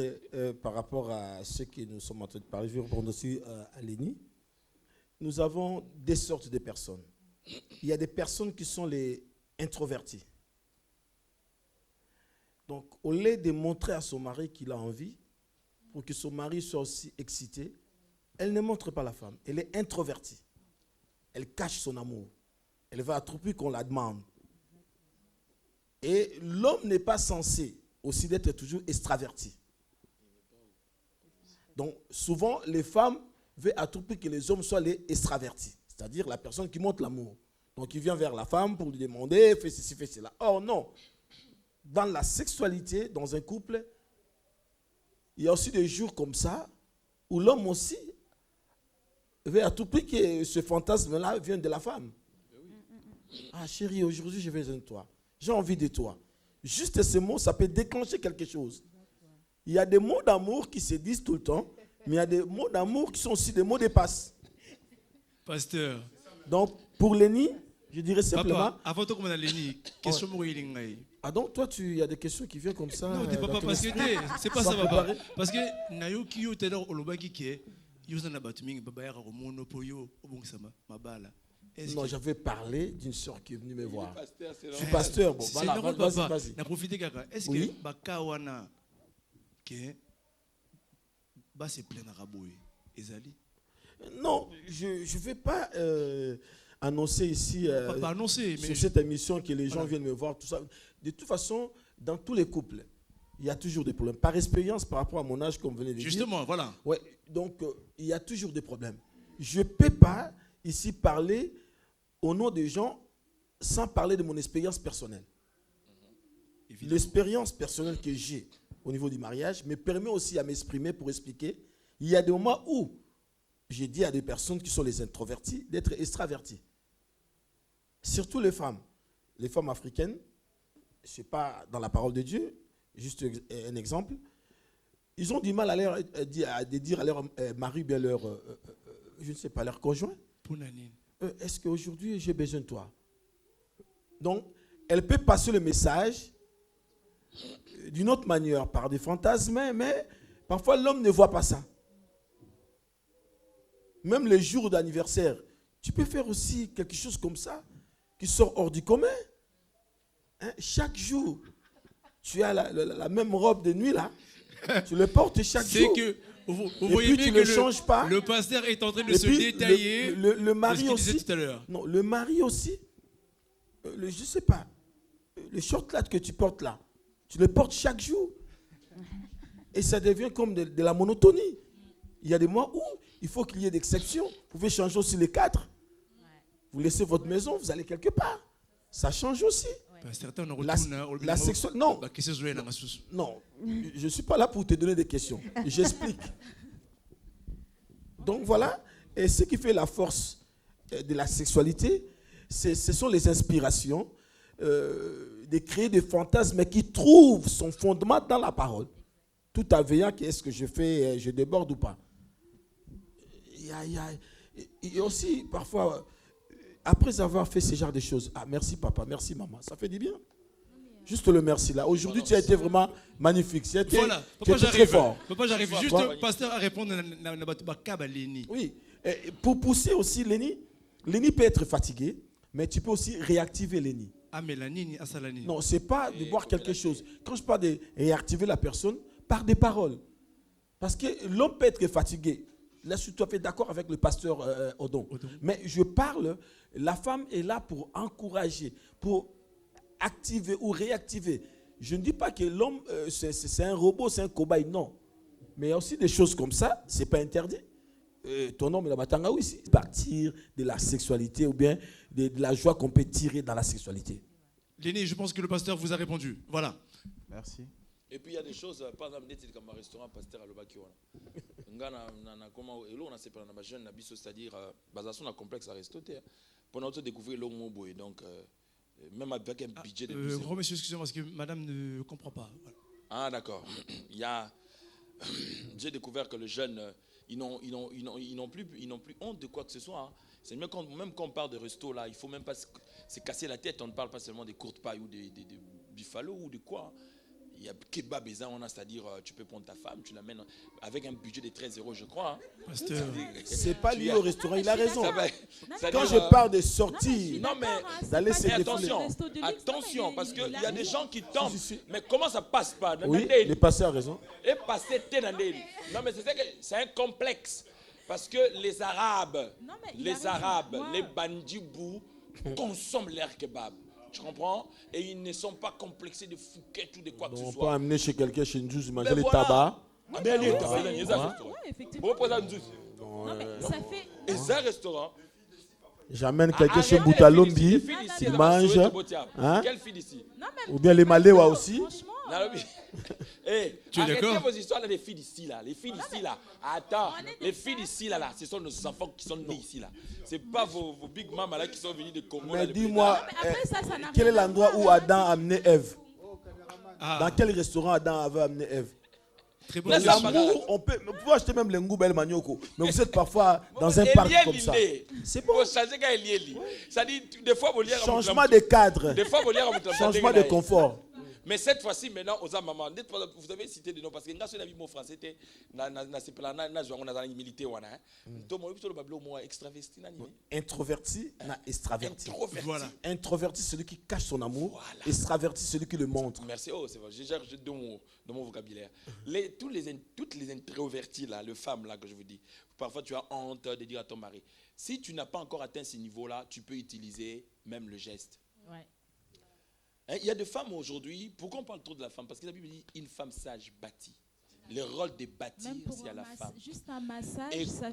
par rapport à ce que nous sommes en train de parler. Je vais répondre aussi à Lénie. Nous avons des sortes de personnes. Il y a des personnes qui sont les introvertis. Donc, au lieu de montrer à son mari qu'il a envie, pour que son mari soit aussi excité, elle ne montre pas la femme. Elle est introvertie. Elle cache son amour. Elle va à tout prix qu'on la demande. Et l'homme n'est pas censé aussi d'être toujours extraverti. Donc, souvent, les femmes veulent à tout prix que les hommes soient les extravertis. C'est-à-dire la personne qui montre l'amour. Donc, il vient vers la femme pour lui demander, fais ceci, fais cela. Or, non. Dans la sexualité, dans un couple, il y a aussi des jours comme ça où l'homme aussi veut à tout prix que ce fantasme-là vienne de la femme. Ah chérie, aujourd'hui je vais de toi. J'ai envie de toi. Juste ce mot, ça peut déclencher quelque chose. Il y a des mots d'amour qui se disent tout le temps, mais il y a des mots d'amour qui sont aussi des mots de passe. Pasteur. Donc, pour Lénie, je dirais simplement... Papa, avant tout, comme on a Lénie, question pour Lénie. Ah donc toi il y a des questions qui viennent comme ça. Non, t'es papa parce que c'est pas ça papa. Parce que nayo ki yo tena olobaki ke yo na batuming baba ya ko monopoyo obongisama mabala. Non, j'avais parlé d'une sœur qui est venue me voir. Je suis pasteur. Bon, voilà, vas-y. Na profiter kaka. Est-ce que baka wana ke ba se plaindre raboy ezali? Non, je vais pas annoncer ici sur cette émission que les gens viennent me voir tout ça. De toute façon, dans tous les couples, il y a toujours des problèmes. Par expérience, par rapport à mon âge, comme vous venez de dire. Justement, voilà. Ouais, donc, il y a toujours des problèmes. Je ne peux pas ici parler au nom des gens sans parler de mon expérience personnelle. L'expérience personnelle que j'ai au niveau du mariage me permet aussi à m'exprimer pour expliquer. Il y a des moments où j'ai dit à des personnes qui sont les introvertis d'être extravertis. Surtout les femmes africaines. Ce n'est pas dans la parole de Dieu, juste un exemple. Ils ont du mal à dire à leur mari, bien leur, je ne sais pas, leur conjoint. Est-ce qu'aujourd'hui j'ai besoin de toi? Donc, elle peut passer le message d'une autre manière, par des fantasmes, mais parfois l'homme ne voit pas ça. Même les jours d'anniversaire, tu peux faire aussi quelque chose comme ça, qui sort hors du commun. Hein? Chaque jour, tu as la même robe de nuit là, tu le portes chaque jour. C'est que vous et voyez puis tu bien ne que changes pas. Le pasteur est en train de Et se puis, détailler le mari de ce qu'il disait aussi. tout à l'heure. Non, le mari aussi. Je ne sais pas. Le short là que tu portes là, tu le portes chaque jour. Et ça devient comme de la monotonie. Il y a des mois où il faut qu'il y ait des exceptions. Vous pouvez changer aussi les cadres. Vous laissez votre maison, vous allez quelque part. Ça change aussi. La sexualité. Non. Non. Je ne suis pas là pour te donner des questions. J'explique. Donc voilà. Et ce qui fait la force de la sexualité, ce sont les inspirations, de créer des fantasmes qui trouvent son fondement dans la parole. Tout en veillant qu'est-ce que je fais, je déborde ou pas. Il y a aussi parfois, après avoir fait ce genre de choses, ah merci papa, merci maman, ça fait du bien. Juste le merci là. Aujourd'hui, tu as été vraiment magnifique. Tu as été, voilà, tu as été très fort. Papa, j'arrive. Juste le pasteur à répondre à Lénie. Oui, et pour pousser aussi Lénie peut être fatigué, mais tu peux aussi réactiver Lénie. Ah, mélanine, ah, salanine. Non, c'est pas de boire quelque chose. Quand je parle de réactiver la personne, par des paroles. Parce que l'homme peut être fatigué. Là, je suis tout à fait d'accord avec le pasteur Odon. Mais je parle, la femme est là pour encourager, pour activer ou réactiver. Je ne dis pas que l'homme, c'est un robot, c'est un cobaye, non. Mais il y a aussi des choses comme ça, ce n'est pas interdit. Ton homme, il a batanga aussi. Partir de la sexualité ou bien de la joie qu'on peut tirer dans la sexualité. Léni, je pense que le pasteur vous a répondu. Voilà. Merci. Et puis il y a des choses, par exemple, comme un restaurant pasteur à l'Obaki. On a séparé ma jeune, c'est-à-dire, basation d'un complexe à restaurer. Pendant de découvrir l'homme et donc, même avec un budget de. Gros monsieur, excusez-moi, parce que madame ne comprend pas. Voilà. Ah, d'accord. J'ai découvert que les jeunes, ils n'ont plus honte de quoi que ce soit. Hein. C'est mieux même quand on parle de resto, là, il ne faut même pas se casser la tête. On ne parle pas seulement des courtes pailles ou des buffalo ou de quoi. Hein. Il y a kebab et ça, c'est-à-dire tu peux prendre ta femme, tu l'amènes avec un budget de 13 €, je crois. Hein. C'est pas lié au restaurant, il a raison. Quand je parle de sortir, non, mais d'aller se attention, parce qu'il y a des gens qui tombent. Mais comment ça passe pas? Oui, le pasteur a raison. Et passer non, mais c'est un complexe. Parce que les Arabes, les bandibous consomment l'air kebab. Tu comprends? Et ils ne sont pas complexés de fouquettes ou de quoi que ce soit. On peut amener chez quelqu'un chez nous, manger le tabac. Ah ben, effectivement. Et c'est un restaurant. J'amène quelqu'un chez Boutalombi, il mange. Hein? Quelle fille d'ici? Ou bien les Maléwa aussi. Tu es d'accord? Vos histoires là, les filles d'ici là. Les filles d'ici là. Attends, les filles d'ici là, ce sont nos enfants qui sont nés ici là. C'est pas vos big mamas là qui sont venus de Congo. Mais dis-moi, quel est l'endroit où Adam a amené Ève? Dans quel restaurant Adam avait amené Ève? L'amour, on peut acheter même les ngoubel manioko, mais vous êtes parfois dans un parc comme ça. C'est bon. Ça dit des fois changement de cadre, changement de confort. Mais cette fois-ci, maintenant, aux maman, vous avez cité des noms parce que quand on a vu mon français, c'était introverti, extraverti. Voilà. Introverti, celui qui cache son amour. Voilà. Extraverti, celui qui le montre. Merci. Oh, c'est vrai. Je gère deux mots dans mon vocabulaire. Toutes les introvertis là, les femmes là que je vous dis. Parfois, tu as honte de dire à ton mari. Si tu n'as pas encore atteint ce niveau-là, tu peux utiliser même le geste. Ouais. Il y a des femmes aujourd'hui, pourquoi on parle trop de la femme? Parce que la Bible dit une femme sage bâtit. Le rôle de bâtir, c'est à la femme. Juste un massage, ça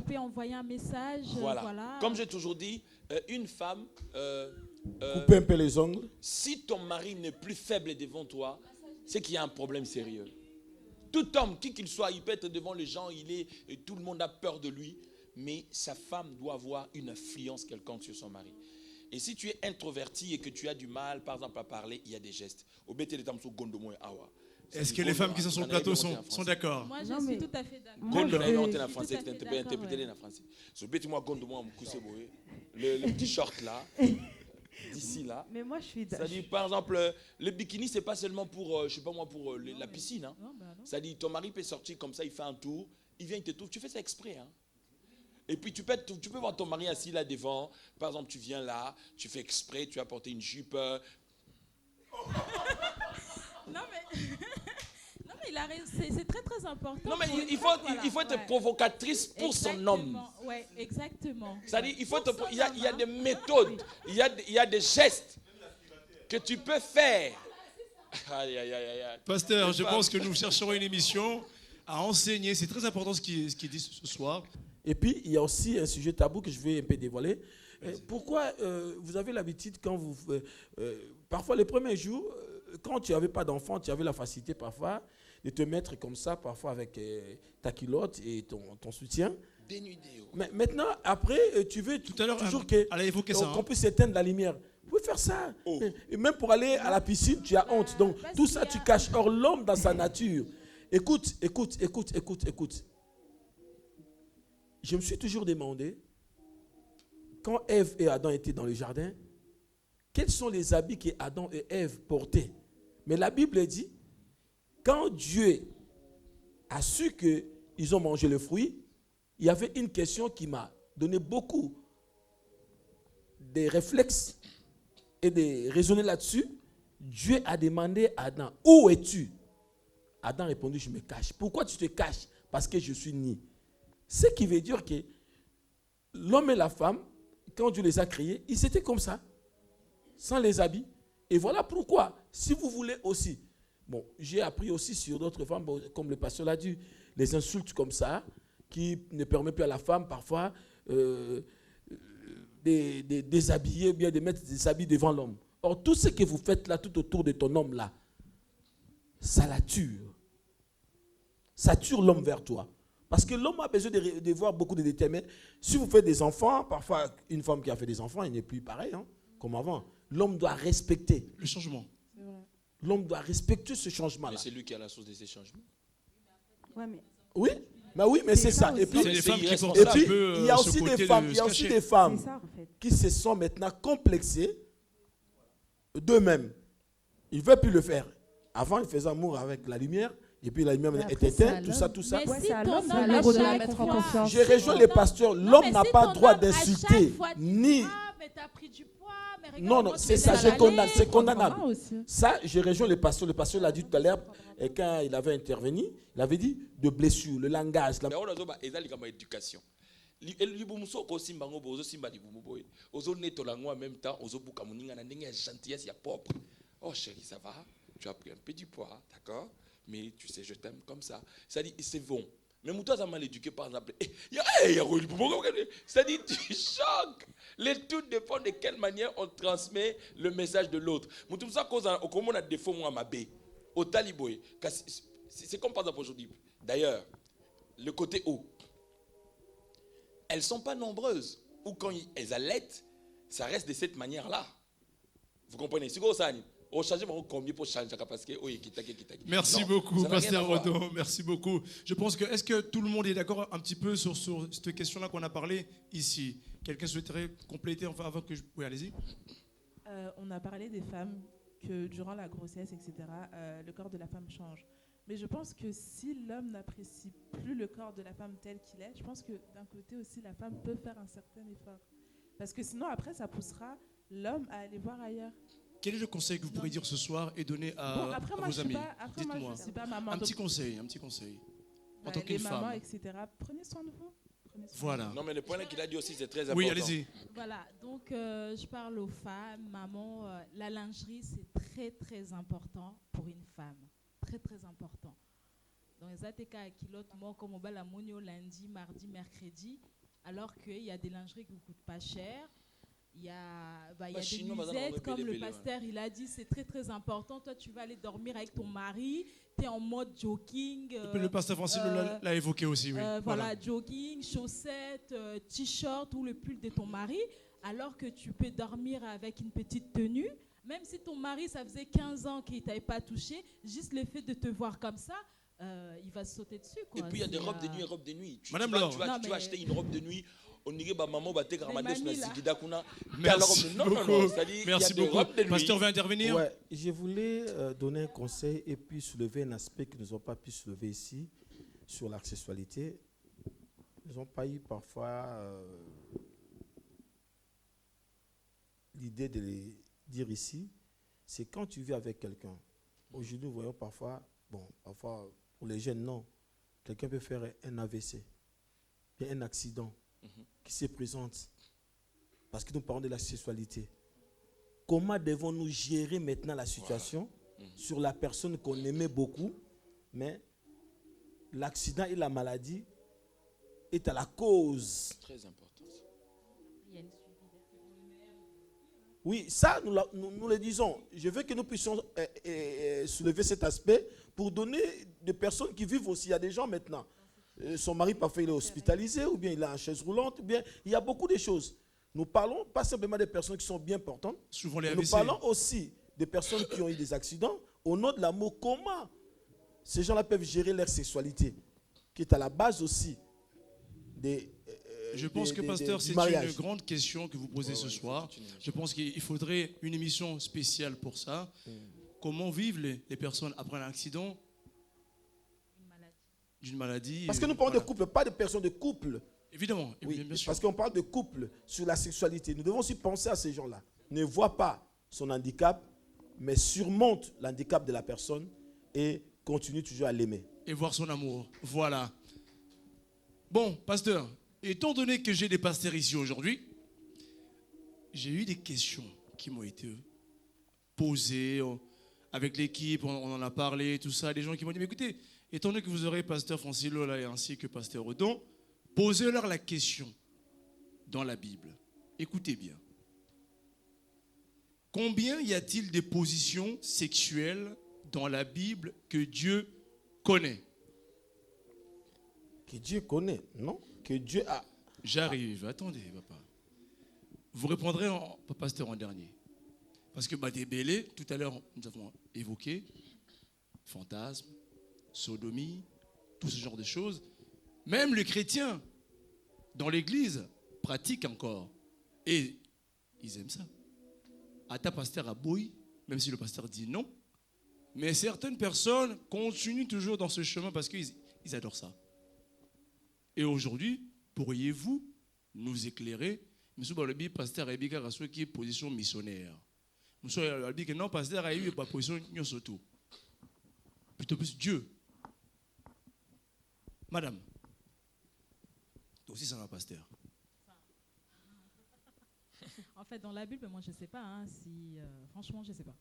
peut envoyer un message. Voilà. Comme j'ai toujours dit, une femme... couper un peu les ongles. Si ton mari n'est plus faible devant toi, c'est qu'il y a un problème sérieux. Tout homme, qui qu'il soit, il peut être devant les gens, et tout le monde a peur de lui, mais sa femme doit avoir une influence quelconque sur son mari. Et si tu es introverti et que tu as du mal, par exemple, à parler, il y a des gestes. Est-ce que les femmes qui sont sur le plateau sont d'accord? Moi, je suis tout à fait d'accord. Le petit short là, d'ici là. Mais moi, je suis d'accord. Ça dit, par exemple, le bikini, c'est pas seulement pour, je sais pas moi, pour la piscine. Hein. Ça dit, ton mari peut sortir comme ça, il fait un tour, il vient, il te trouve. Tu fais ça exprès, hein. Et puis tu peux voir ton mari assis là devant. Par exemple, tu viens là, tu fais exprès, tu as porté une jupe. Non mais c'est très très important. Non mais il faut être provocatrice pour son homme. Oui, exactement. C'est-à-dire, il y a des méthodes, il y a des gestes que tu peux faire. Aïe, aïe, aïe, aïe. Pasteur, je pense que nous chercherons une émission à enseigner. C'est très important ce qui est dit ce soir. Et puis, il y a aussi un sujet tabou que je vais un peu dévoiler. Pourquoi vous avez l'habitude, quand vous... parfois, les premiers jours, quand tu n'avais pas d'enfant, tu avais la facilité parfois de te mettre comme ça, parfois avec ta culotte et ton soutien. Dénudé. Mais maintenant, après, tu veux toujours qu'on puisse éteindre la lumière. Vous pouvez faire ça. Oh. Et même pour aller à la piscine, tu as honte. Donc, tout ça, tu caches. Or, l'homme, dans sa nature... Écoute. Je me suis toujours demandé, quand Ève et Adam étaient dans le jardin, quels sont les habits que Adam et Ève portaient? Mais la Bible dit, quand Dieu a su qu'ils ont mangé le fruit, il y avait une question qui m'a donné beaucoup de réflexes. et de raisonner là-dessus, Dieu a demandé à Adam, où es-tu? Adam a répondu, je me cache. Pourquoi tu te caches? Parce que je suis nu. Ce qui veut dire que l'homme et la femme, quand Dieu les a créés, ils étaient comme ça, sans les habits. Et voilà pourquoi, si vous voulez aussi, bon, j'ai appris aussi sur d'autres femmes, bon, comme le pasteur l'a dit, les insultes comme ça, qui ne permettent plus à la femme parfois de déshabiller ou bien de mettre des habits devant l'homme. Or, tout ce que vous faites là, tout autour de ton homme là, ça la tue. Ça tue l'homme vers toi. Parce que l'homme a besoin de voir beaucoup de détails. Mais si vous faites des enfants, parfois une femme qui a fait des enfants, il n'est plus pareil, hein, comme avant. L'homme doit respecter. Le changement. L'homme doit respecter ce changement-là. Mais c'est lui qui a la source de ces changements. Ouais, mais Oui, mais c'est ça. Et puis, c'est les femmes qui pensent et un puis, peu il y a ce aussi côté des femmes, de il y a se aussi cacher. des femmes c'est ça, en fait. qui se sont maintenant complexées d'eux-mêmes. Ils ne veulent plus le faire. Avant, ils faisaient amour avec la lumière, et puis la lumière Mais après, était c'est à éteinte, tout ça, tout ça. Mais Ouais, si c'est à ton l'homme, homme, c'est à à l'homme de la chaque mettre en fois- confiance. Je rejoins les pasteurs. Non, L'homme mais n'a si pas ton le droit homme, à chaque d'insulter, fois, dit, ni... Ah, mais t'as pris du poids, mais regarde, Non, moi, c'est tu ça, m'es je allé. condamne, c'est condamnable. Aussi. Ça, je rejoins le pasteur. Le pasteur l'a dit tout à l'heure, et quand il avait intervenu, il avait dit de blessures, le langage. Mais on a dit ezali kama éducation. Libumuso ko simba ngo bozo simba libumu boy. Ozo netola ngo en même temps, ozo buka muninga na ndenge ya gentillesse ya propre. Oh chérie, ça va? Tu as pris un peu du poids, d'accord? Mais tu sais, je t'aime comme ça. C'est-à-dire, c'est bon. Mais Mouta a mal éduqué, par exemple. C'est-à-dire, tu choques. Les tout dépend de quelle manière on transmet le message de l'autre. Mouta au comment on a défaut, moi, ma bé. Au taliboy. C'est comme par exemple aujourd'hui. D'ailleurs, le côté haut. Elles ne sont pas nombreuses. Ou quand elles allaitent, ça reste de cette manière-là. Vous comprenez? C'est quoi ça? On change combien pour changer parce que Merci Non, beaucoup, ça n'a rien Pasteur à voir. Rodo. Merci beaucoup. Je pense que, est-ce que tout le monde est d'accord un petit peu sur cette question-là qu'on a parlé ici? Quelqu'un souhaiterait compléter enfin, avant que je... Oui, allez-y. On a parlé des femmes que durant la grossesse, etc., le corps de la femme change. Mais je pense que si l'homme n'apprécie plus le corps de la femme tel qu'il est, je pense que d'un côté aussi, la femme peut faire un certain effort. Parce que sinon, après, ça poussera l'homme à aller voir ailleurs. Quel est le conseil que vous pourrez dire ce soir et donner à, Après, à moi, vos je amis? après, moi, Dites-moi. je suis pas maman. Un donc, petit conseil, un petit conseil. En bah, tant les qu'une mamans, femme. etc., prenez soin de vous. Prenez soin Voilà. Non, mais le point qu'il a dit aussi, c'est très important. Oui, allez-y. Voilà, donc je parle aux femmes, maman, la lingerie c'est très très important pour une femme, très très important. Dans les ATK à Kilot, moi comme on va la monio lundi, mardi, mercredi, alors qu'il y a des lingeries qui ne coûtent pas cher. Il y a, il y a des Chinois, madame, on nuisettes, va comme payer le les pasteur il a dit, c'est très très important. Toi tu vas aller dormir avec ton mari, tu es en mode jogging. Le pasteur Francis l'a évoqué aussi, oui. Voilà, jogging, chaussettes, t-shirt ou le pull de ton mari, alors que tu peux dormir avec une petite tenue. Même si ton mari, ça faisait 15 ans qu'il ne t'avait pas touché, juste le fait de te voir comme ça, il va se sauter dessus. Quoi. Et puis il y a des robes de nuit et robes de nuit. Madame tu Laure. vas acheter une robe de nuit. On dirait que maman va te ramener sur la mamie, là. Sigida Kuna. Merci Non, beaucoup. c'est-à-dire, il y a Merci des beaucoup. robes de nuit. Pasteur veut intervenir? Ouais, je voulais donner un conseil et puis soulever un aspect que nous n'avons pas pu soulever ici sur la sexualité. Nous n'avons pas eu parfois l'idée de les dire ici. C'est quand tu vis avec quelqu'un. Aujourd'hui, nous voyons parfois pour les jeunes, non. Quelqu'un peut faire un AVC, il y a un accident qui se présente parce que nous parlons de la sexualité. Comment devons-nous gérer maintenant la situation sur la personne qu'on aimait beaucoup, mais l'accident et la maladie est à la cause. Très important. Oui, ça, nous le disons. Je veux que nous puissions soulever cet aspect pour donner des personnes qui vivent aussi. Il y a des gens maintenant, son mari parfois il est hospitalisé, ou bien il a une chaise roulante, ou bien il y a beaucoup de choses. Nous parlons pas simplement des personnes qui sont bien portantes, Souvent les nous AVC. parlons aussi des personnes qui ont eu des accidents. Au nom de l'amour, comment ces gens-là peuvent gérer leur sexualité, qui est à la base aussi des... Je pense que, pasteur, c'est une grande question que vous posez ce soir. Je pense qu'il faudrait une émission spéciale pour ça. Comment vivent les personnes après un accident, d'une maladie. Parce que nous parlons de couple, pas de personnes de couple. Évidemment, Oui, bien sûr. parce qu'on parle de couple sur la sexualité. Nous devons aussi penser à ces gens-là. Ne vois pas son handicap, mais surmonte l'handicap de la personne et continue toujours à l'aimer. Et voir son amour. Voilà. Bon, pasteur, étant donné que j'ai des pasteurs ici aujourd'hui, j'ai eu des questions qui m'ont été posées avec l'équipe, on en a parlé, tout ça. Des gens qui m'ont dit, mais écoutez, étant donné que vous aurez pasteur Francilo là, ainsi que pasteur Odon, posez-leur la question dans la Bible. Écoutez bien. Combien y a-t-il de positions sexuelles dans la Bible que Dieu connaît? Que Dieu connaît, non? Que Dieu a... J'arrive, attendez, papa. Vous répondrez, pasteur, en dernier. Parce que Badébélé, tout à l'heure, nous avons évoqué fantasme, sodomie, tout ce genre de choses. Même les chrétiens, dans l'église, pratiquent encore. Et ils aiment ça. Ata pasteur a bouilli, même si le pasteur dit non. Mais certaines personnes continuent toujours dans ce chemin parce qu'ils adorent ça. Et aujourd'hui, pourriez-vous nous éclairer? Monsieur Balobi, pasteur a eu une position missionnaire. Monsieur Balobi, non, pasteur a eu une position surtout. Plutôt plus Dieu. Madame, toi aussi, ça va, pasteur. En fait, dans la Bible, moi, je ne sais pas. Si, franchement, je ne sais pas.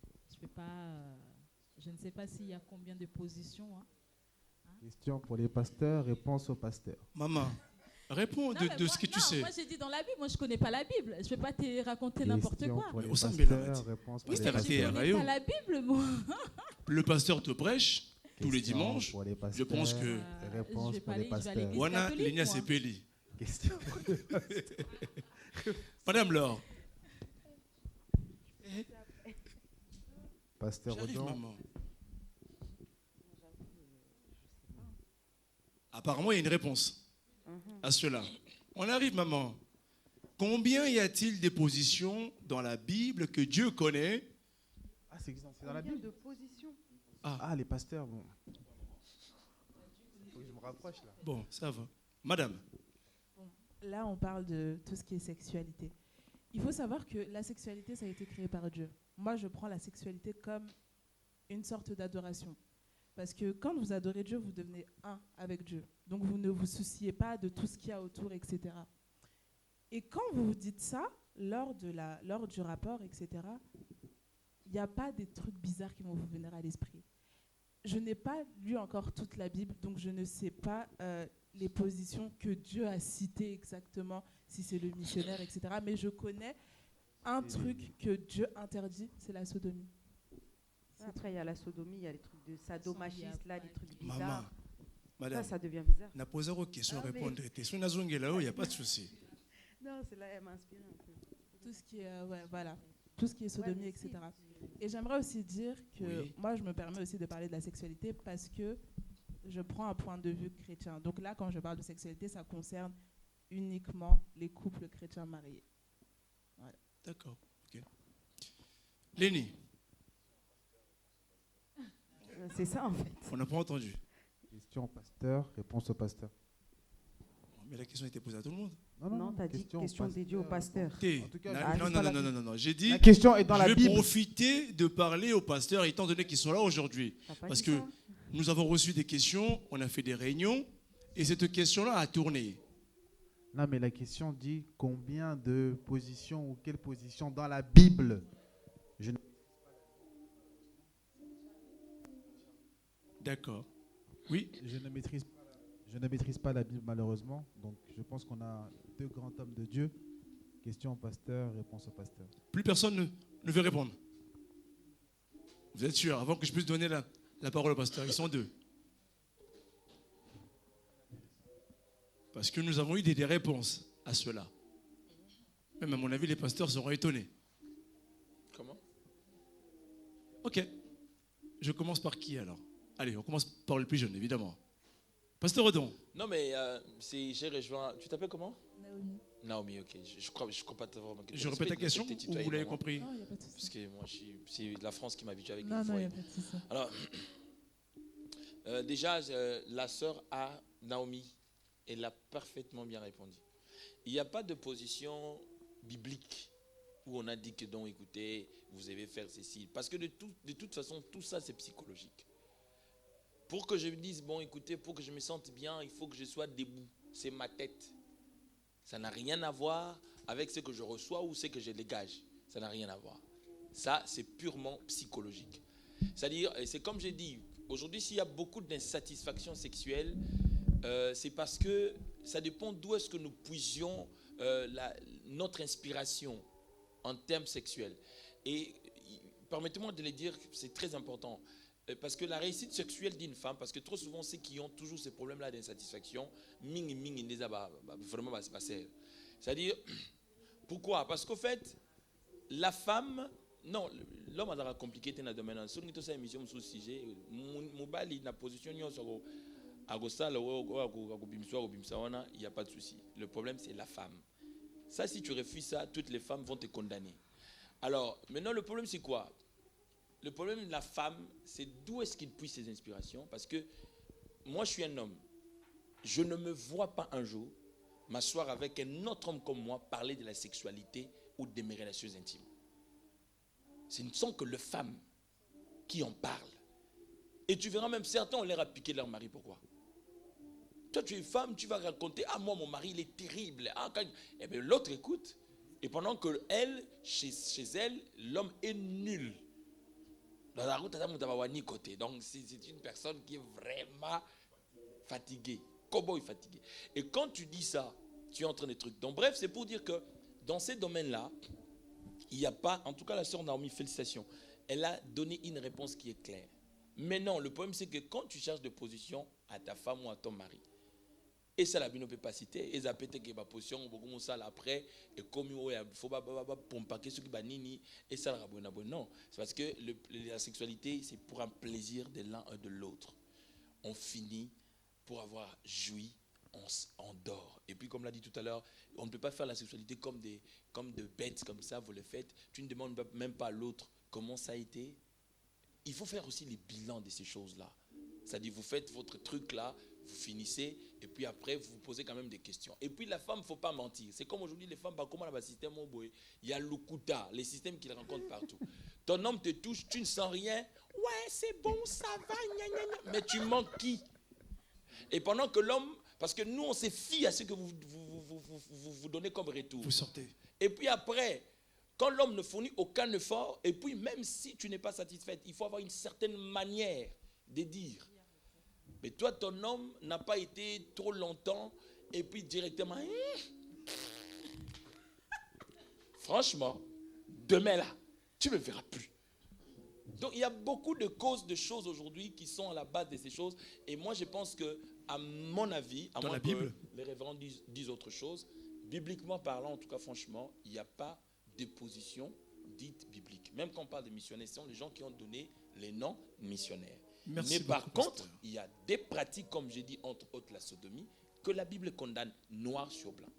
Je ne sais pas s'il y a combien de positions. Question pour les pasteurs, réponse au pasteur. Maman, réponds de ce que tu sais. Moi, j'ai dit dans la Bible. Moi, je ne connais pas la Bible. Je ne vais pas te raconter n'importe quoi. Pour les Au sein de pasteurs, réponse pour Oui, les c'est pasteurs. Je ne connais pas la Bible, moi. Le pasteur te prêche tous les Question dimanches. pour les Je pasteurs, pense que... réponse je vais pour pas les aller, je vais à pasteurs. l'église. Wana catholique, Lenia moi. Sepeli. Question. Madame Laure. Pasteur J'arrive, Odon. maman. Apparemment, il y a une réponse à cela. On arrive, maman. Combien y a-t-il de positions dans la Bible que Dieu connaît? Ah, c'est dans la Bible. de position. Ah, les pasteurs, bon. Faut que je me rapproche là. Bon, ça va. Madame. Là, on parle de tout ce qui est sexualité. Il faut savoir que la sexualité, ça a été créé par Dieu. Moi, je prends la sexualité comme une sorte d'adoration. Parce que quand vous adorez Dieu, vous devenez un avec Dieu. Donc, vous ne vous souciez pas de tout ce qu'il y a autour, etc. Et quand vous vous dites ça, lors du rapport, etc., il n'y a pas des trucs bizarres qui vont vous venir à l'esprit. Je n'ai pas lu encore toute la Bible, donc je ne sais pas les positions que Dieu a citées exactement, si c'est le missionnaire, etc. Mais je connais un truc que Dieu interdit, c'est la sodomie. Après, il y a la sodomie, il y a les trucs de sadomasochisme, là, des trucs bizarres. Maman. Madame. Ça devient bizarre. N'a posé aux questions, Ah, mais- répondre. Question là-haut, il n'y a pas de souci. Non, c'est là, elle m'a inspiré un peu. Tout ce qui est, voilà, tout ce qui est sodomie, Ouais, etc. si. Et j'aimerais aussi dire que Oui. moi, je me permets aussi de parler de la sexualité parce que je prends un point de vue chrétien. Donc là, quand je parle de sexualité, ça concerne uniquement les couples chrétiens mariés. D'accord. Ok. Lénie, C'est ça, en fait. on n'a pas entendu. Question au pasteur, réponse au pasteur. Mais la question était posée à tout le monde. Non, t'as dit question dédiée au pasteur. T'es- En tout cas, Na- je non, dis non, pas non, la non, non, non. J'ai dit, La question est dans je la vais Bible. profiter de parler aux pasteurs étant donné qu'ils sont là aujourd'hui. T'as pas Parce dit que ça nous avons reçu des questions, on a fait des réunions, et cette question-là a tourné. Non, mais la question dit combien de positions ou quelle position dans la Bible. D'accord. Oui, Je ne maîtrise pas la Bible malheureusement, donc je pense qu'on a deux grands hommes de Dieu. Question au pasteur, réponse au pasteur. plus personne ne veut répondre. Vous êtes sûr, avant que je puisse donner la parole au pasteur, ils sont deux. Parce que nous avons eu des réponses à cela. Même à mon avis, les pasteurs seront étonnés. Comment? Ok. Je commence par qui alors? Allez, on commence par le plus jeune, évidemment. Pasteur Odon. Non, mais j'ai rejoint. Tu t'appelles comment? Naomi. Naomi, ok. Je crois pas t'avoir manqué. Je répète la question ou vous l'avez compris? Non, il n'y a pas de souci. Parce que moi, c'est la France qui m'habitue avec Non, les non, il n'y foyers. a pas de souci. Alors, déjà, la sœur à Naomi, elle a parfaitement bien répondu. Il n'y a pas de position biblique où on a dit que donc, écoutez, vous devez faire ceci. Parce que de toute façon, tout ça, c'est psychologique. Pour que je me dise, bon, écoutez, pour que je me sente bien, il faut que je sois debout. C'est ma tête. Ça n'a rien à voir avec ce que je reçois ou ce que je dégage. Ça n'a rien à voir. Ça, c'est purement psychologique. C'est-à-dire, c'est comme j'ai dit, aujourd'hui, s'il y a beaucoup d'insatisfaction sexuelle, c'est parce que ça dépend d'où est-ce que nous puisions notre inspiration en termes sexuels. Et permettez-moi de le dire, c'est très important. Parce que la réussite sexuelle d'une femme, parce que trop souvent, ceux qui ont toujours ces problèmes-là d'insatisfaction, vraiment, c'est pas sérieux. C'est-à-dire, pourquoi? Parce qu'au fait, la femme, non, l'homme a compliqué dans le domaine. Si on a une émission sur le sujet, il a position, il n'y a pas de souci. Le problème, c'est la femme. Ça, si tu refuses ça, toutes les femmes vont te condamner. Alors, maintenant, le problème, c'est quoi? Le problème de la femme, c'est d'où est-ce qu'il puise ses inspirations. Parce que moi, je suis un homme. Je ne me vois pas un jour m'asseoir avec un autre homme comme moi, parler de la sexualité ou de mes relations intimes. Ce ne sont que les femmes qui en parlent. Et tu verras même certains ont l'air à piquer leur mari. Pourquoi? Toi, tu es femme, tu vas raconter, ah, moi, mon mari, il est terrible. Ah, eh bien, l'autre écoute. Et pendant que elle, chez elle, l'homme est nul. Dans la route, côté. Donc, c'est une personne qui est vraiment fatiguée. Cowboy fatigué. Et quand tu dis ça, tu es en train de trucs. Donc, bref, c'est pour dire que dans ces domaines-là, il n'y a pas, en tout cas, la sœur Naomi, félicitations, elle a donné une réponse qui est claire. Mais non, le problème, c'est que quand tu cherches de position à ta femme ou à ton mari, et ça, la ne peut pas citer, et ça peut être que ma position, beaucoup ça après, et comme il faut pas pomper ce qui va nini, et ça, non. C'est parce que la sexualité, c'est pour un plaisir de l'un et de l'autre. On finit pour avoir joui, on dort. Et puis, comme l'a dit tout à l'heure, on ne peut pas faire la sexualité comme de bêtes, comme ça, vous le faites. Tu ne demandes même pas à l'autre comment ça a été. Il faut faire aussi les bilans de ces choses-là. C'est-à-dire, vous faites votre truc là, vous finissez, et puis après, vous vous posez quand même des questions. Et puis, la femme, il ne faut pas mentir. C'est comme aujourd'hui, les femmes, comment le système, il y a l'ukuta, les systèmes qu'ils rencontrent partout. Ton homme te touche, tu ne sens rien. Ouais, c'est bon, ça va, gna, gna, gna. Mais tu manques qui? Et pendant que l'homme, parce que nous, on se fie à ce que vous donnez comme retour. Vous sortez. Et puis après, quand l'homme ne fournit aucun effort, et puis même si tu n'es pas satisfaite, il faut avoir une certaine manière de dire. Mais toi, ton homme n'a pas été trop longtemps, et puis directement, franchement, demain là, tu ne me verras plus. Donc il y a beaucoup de causes, de choses aujourd'hui qui sont à la base de ces choses. Et moi, je pense que, à mon avis, à moins que les révérends disent autre chose, bibliquement parlant, en tout cas, franchement, il n'y a pas de position dite biblique. Même quand on parle de missionnaires, ce sont les gens qui ont donné les noms missionnaires. Merci. Mais par contre, il y a des pratiques, comme j'ai dit, entre autres la sodomie, que la Bible condamne noir sur blanc.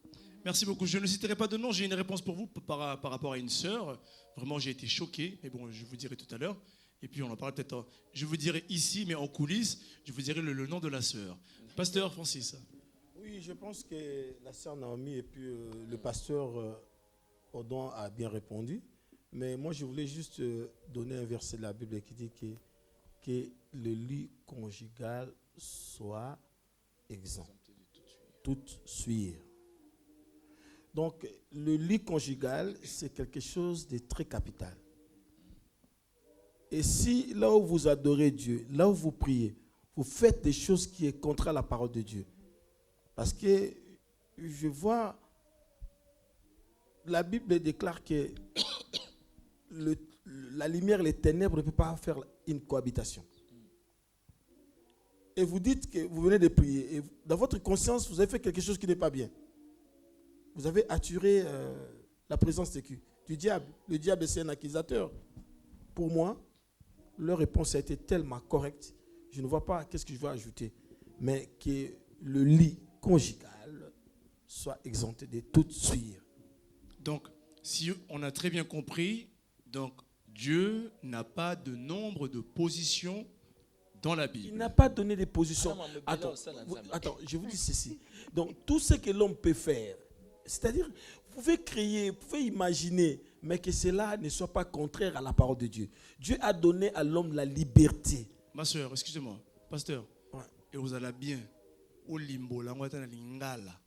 Merci beaucoup. Je ne citerai pas de nom. J'ai une réponse pour vous par rapport à une sœur. Vraiment, j'ai été choqué. Mais bon, je vous dirai tout à l'heure. Et puis, on en parlera peut-être. Je vous dirai ici, mais en coulisses, je vous dirai le nom de la sœur. Pasteur Francis. Oui, je pense que la sœur Naomi et puis le pasteur Odon a bien répondu. Mais moi, je voulais juste donner un verset de la Bible qui dit que le lit conjugal soit exempt. Toute suire. Donc, le lit conjugal, c'est quelque chose de très capital. Et si, là où vous adorez Dieu, là où vous priez, vous faites des choses qui sont contre la parole de Dieu. Parce que je vois, la Bible déclare que la lumière et les ténèbres ne peuvent pas faire une cohabitation. Et vous dites que vous venez de prier, et dans votre conscience, vous avez fait quelque chose qui n'est pas bien. Vous avez attiré la présence du diable. Le diable, c'est un accusateur. Pour moi, leur réponse a été tellement correcte, je ne vois pas qu'est-ce que je vais ajouter, mais que le lit conjugal soit exempté de toute suire. Donc, si on a très bien compris, donc Dieu n'a pas de nombre de positions dans la Bible. Il n'a pas donné de positions. Attends, je vous dis ceci. Donc, tout ce que l'homme peut faire, c'est-à-dire, vous pouvez créer, vous pouvez imaginer, mais que cela ne soit pas contraire à la parole de Dieu. Dieu a donné à l'homme la liberté. Ma soeur, excusez-moi, pasteur, Ouais. et vous allez bien. Au limbo, la moitié de lingala.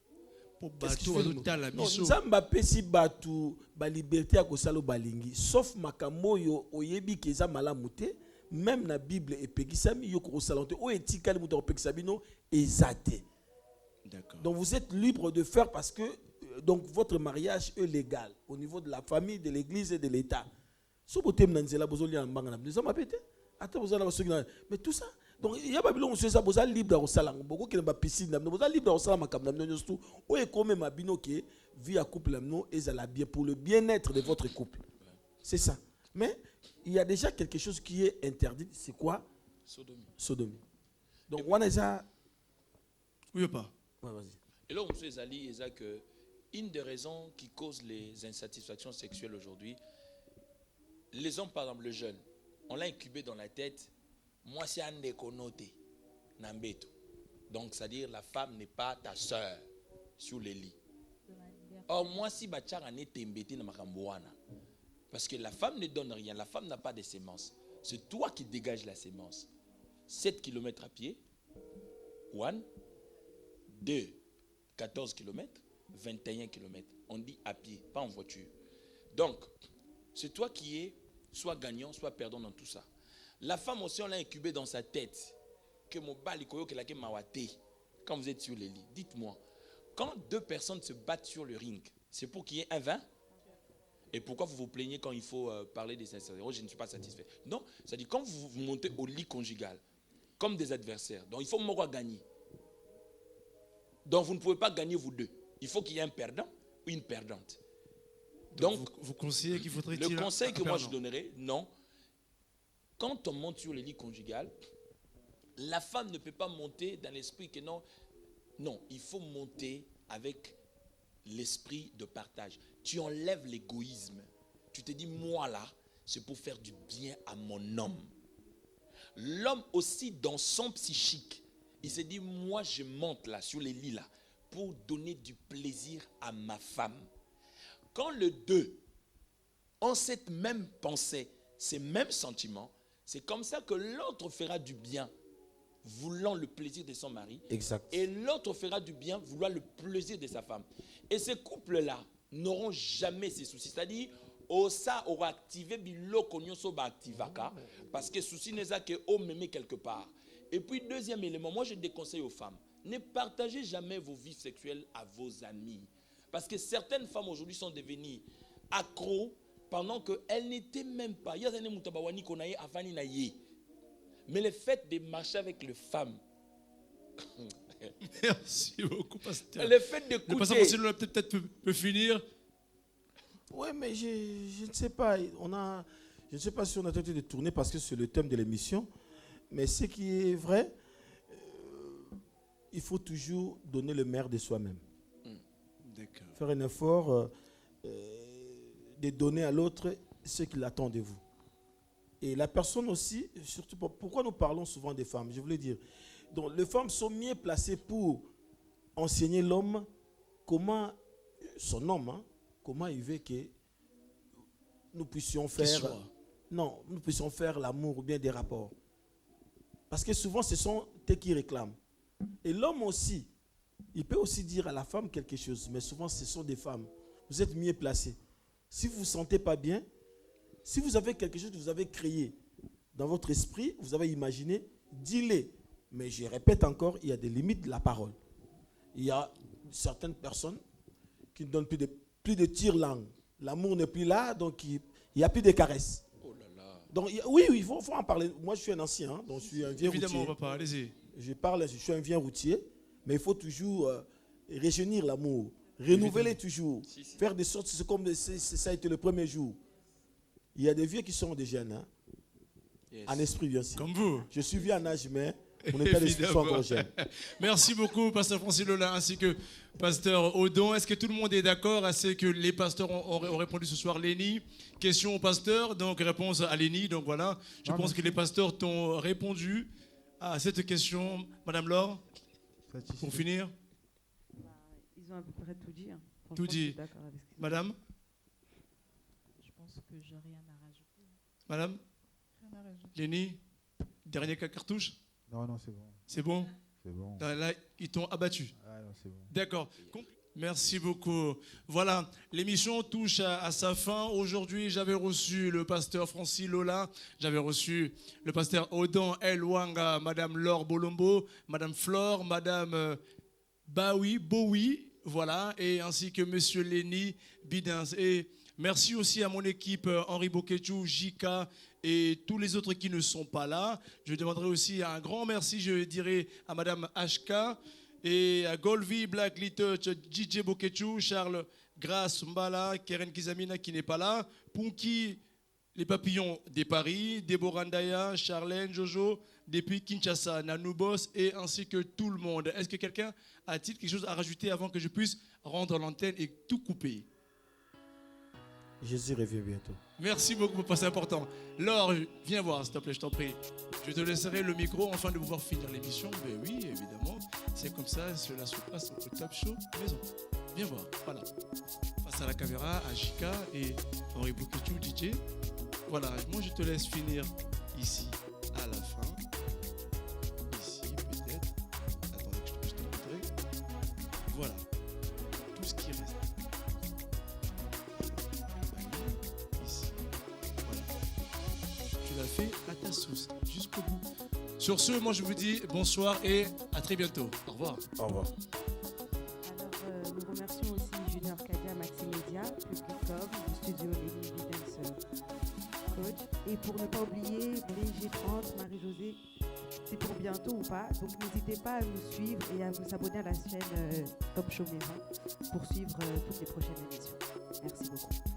Pour Qu'est-ce qu'il bateau, fait, à la non, mission. Nzamba pesi batu ba liberté à kosalo balingi, sauf makambo yo oyebi keza malamu te, même na Bible epekisami yo kosala te o etikali muto opekisami no ezate. D'accord. Donc vous êtes libre de faire parce que donc votre mariage est légal au niveau de la famille, de l'église et de l'État. So botem na nzela bozoli na mbanga na nzamba pete. Ata bozala basoki na mais tout ça. Donc il y a pas biloko monsieur ça bozali libre au sala boko ke na piscine na bozali libre au sala makam na nyo surtout o e comme ma bino ke vie à couple no ezala bien pour le bien-être de votre couple. C'est ça. Mais il y a déjà quelque chose qui est interdit, c'est quoi? Sodomie. Sodomie. Donc on a déjà Oui ou pas? ouais, vas-y. Et là, M. Zali, c'est que une des raisons qui cause les insatisfactions sexuelles aujourd'hui, les hommes, par exemple, le jeune, on l'a incubé dans la tête, moi c'est un déconnoté, Nambeto. Donc, c'est-à-dire la femme n'est pas ta sœur sur les lits. Or, moi si Bachar en est embêté dans ma cambouana, parce que la femme ne donne rien, la femme n'a pas de sémence. C'est toi qui dégages la sémence. 7 km à pied, 1, 2, 14 km, 21 km. On dit à pied, pas en voiture. Donc, c'est toi qui es soit gagnant, soit perdant dans tout ça. La femme aussi, on l'a incubé dans sa tête. Que mon balikoyo, que la ke mawate. Quand vous êtes sur les lits, dites-moi, quand deux personnes se battent sur le ring, c'est pour qu'il y ait un 20? Et pourquoi vous vous plaignez quand il faut parler des sincérités? Oh, je ne suis pas satisfait. Non, c'est-à-dire quand vous montez au lit conjugal, comme des adversaires, donc il faut moi gagner. Donc vous ne pouvez pas gagner vous deux. Il faut qu'il y ait un perdant ou une perdante. Donc vous conseillez qu'il faudrait le conseil que moi je donnerais, non. Quand on monte sur le lit conjugal, la femme ne peut pas monter dans l'esprit que non. Non, il faut monter avec l'esprit de partage. Tu enlèves l'égoïsme. Tu te dis, moi là, c'est pour faire du bien à mon homme. L'homme aussi, dans son psychique, il se dit, moi je monte là, sur les lits là, pour donner du plaisir à ma femme. Quand les deux ont cette même pensée, ces mêmes sentiments, c'est comme ça que l'autre fera du bien, voulant le plaisir de son mari. Exact. Et l'autre fera du bien, voulant le plaisir de sa femme. Et ces couples-là n'auront jamais ces soucis. C'est-à-dire, ça aura activé biloko nyonso ba activaka, parce que souci n'est pas que homme m'aimer quelque part. Et puis deuxième élément, moi je déconseille aux femmes, ne partagez jamais vos vies sexuelles à vos amis. Parce que certaines femmes aujourd'hui sont devenues accros pendant qu'elles n'étaient même pas. Mais le fait de marcher avec les femmes. Merci beaucoup, pasteur. Le fait Le d'écouter. pasteur Francine peut-être peut finir. Oui, mais je ne sais pas. Je ne sais pas si on a tenté de tourner parce que c'est le thème de l'émission. Mais ce qui est vrai, il faut toujours donner le meilleur de soi-même. D'accord. Faire un effort de donner à l'autre ce qu'il attend de vous. Et la personne aussi, surtout pourquoi nous parlons souvent des femmes, je voulais dire. Donc les femmes sont mieux placées pour enseigner l'homme comment, son homme, hein, comment il veut que nous puissions faire, nous puissions faire l'amour ou bien des rapports. Parce que souvent ce sont eux qui réclament. Et l'homme aussi, il peut aussi dire à la femme quelque chose, mais souvent ce sont des femmes. Vous êtes mieux placés. Si vous ne vous sentez pas bien, si vous avez quelque chose que vous avez créé dans votre esprit, vous avez imaginé, dis-le. Mais je répète encore, il y a des limites de la parole. Il y a certaines personnes qui ne donnent plus de tire-langue. L'amour n'est plus là, donc il n'y a plus de caresses. Oh là là. Donc oui, il faut en parler. Moi, je suis un ancien, hein, donc je suis un vieux Évidemment, routier. papa, allez-y. Je suis un vieux routier, mais il faut toujours régénérer l'amour, renouveler toujours, faire des sortes, c'est comme ça a été le premier jour. Il y a des vieux qui sont des jeunes, hein, Yes. en esprit bien sûr. Comme vous. Je suis vieux en âge, mais mon état d'esprit sont encore jeune. Merci beaucoup, pasteur Francis Lola, ainsi que pasteur Odon. Est-ce que tout le monde est d'accord à ce que les pasteurs ont répondu ce soir? Léni, question au pasteur, donc réponse à Léni. Donc voilà, je pense que les pasteurs t'ont répondu à cette question. Madame Laure, pour finir. Ils ont à peu près tout dit. Hein. Tout Franchement, je suis dit. d'accord avec ce qu'ils ont Madame? Je pense que j'ai rien à rajouter. Madame Rien à rajouter. Lenny, dernier cas cartouche? Non, non, c'est bon. C'est bon? C'est bon. Là, ils t'ont abattu. Ah, non, c'est bon. D'accord. Merci beaucoup. Voilà, l'émission touche à sa fin. Aujourd'hui, j'avais reçu le pasteur Francis Lola, j'avais reçu le pasteur Odon Elwanga, Madame Laure Bolombo, Madame Flore, Madame Bowie, voilà, et ainsi que Monsieur Lenny Bidens. Et merci aussi à mon équipe Henri Boketchou, Jika et tous les autres qui ne sont pas là. Je demanderai aussi un grand merci, je dirais, à Madame HK. Et à Golvi, Black Little, DJ Boketchou, Charles Grasse Mbala, Keren Kizamina qui n'est pas là, Punky, les papillons des Paris, Deborah Ndaya, Charlène, Jojo, depuis Kinshasa, Nanoubos et ainsi que tout le monde. Est-ce que quelqu'un a-t-il quelque chose à rajouter avant que je puisse rendre l'antenne et tout couper? Jésus revient bientôt. Merci beaucoup, c'est important. Laure, viens voir, s'il te plaît, je t'en prie. Je te laisserai le micro afin de pouvoir finir l'émission. Mais oui, évidemment, c'est comme ça, cela se passe au Top Show Maison. Viens voir, voilà. Face à la caméra, à Jika et Henri Boketchou, DJ. Voilà, moi je te laisse finir ici, à la fin. Ici, peut-être. Attendez que je puisse te montrer. Voilà, tout ce qui reste. Tu l'as fait à ta sauce, jusqu'au bout. Sur ce, moi je vous dis bonsoir et à très bientôt. Au revoir. Au revoir. Alors, nous remercions aussi Junior Kadia, Maximedia, Publicom, du studio Lenny Bidens Coach. Et pour ne pas oublier, BG30, Marie-Josée, c'est pour bientôt ou pas. Donc n'hésitez pas à nous suivre et à vous abonner à la chaîne Top Show Maison pour suivre toutes les prochaines émissions. Merci beaucoup.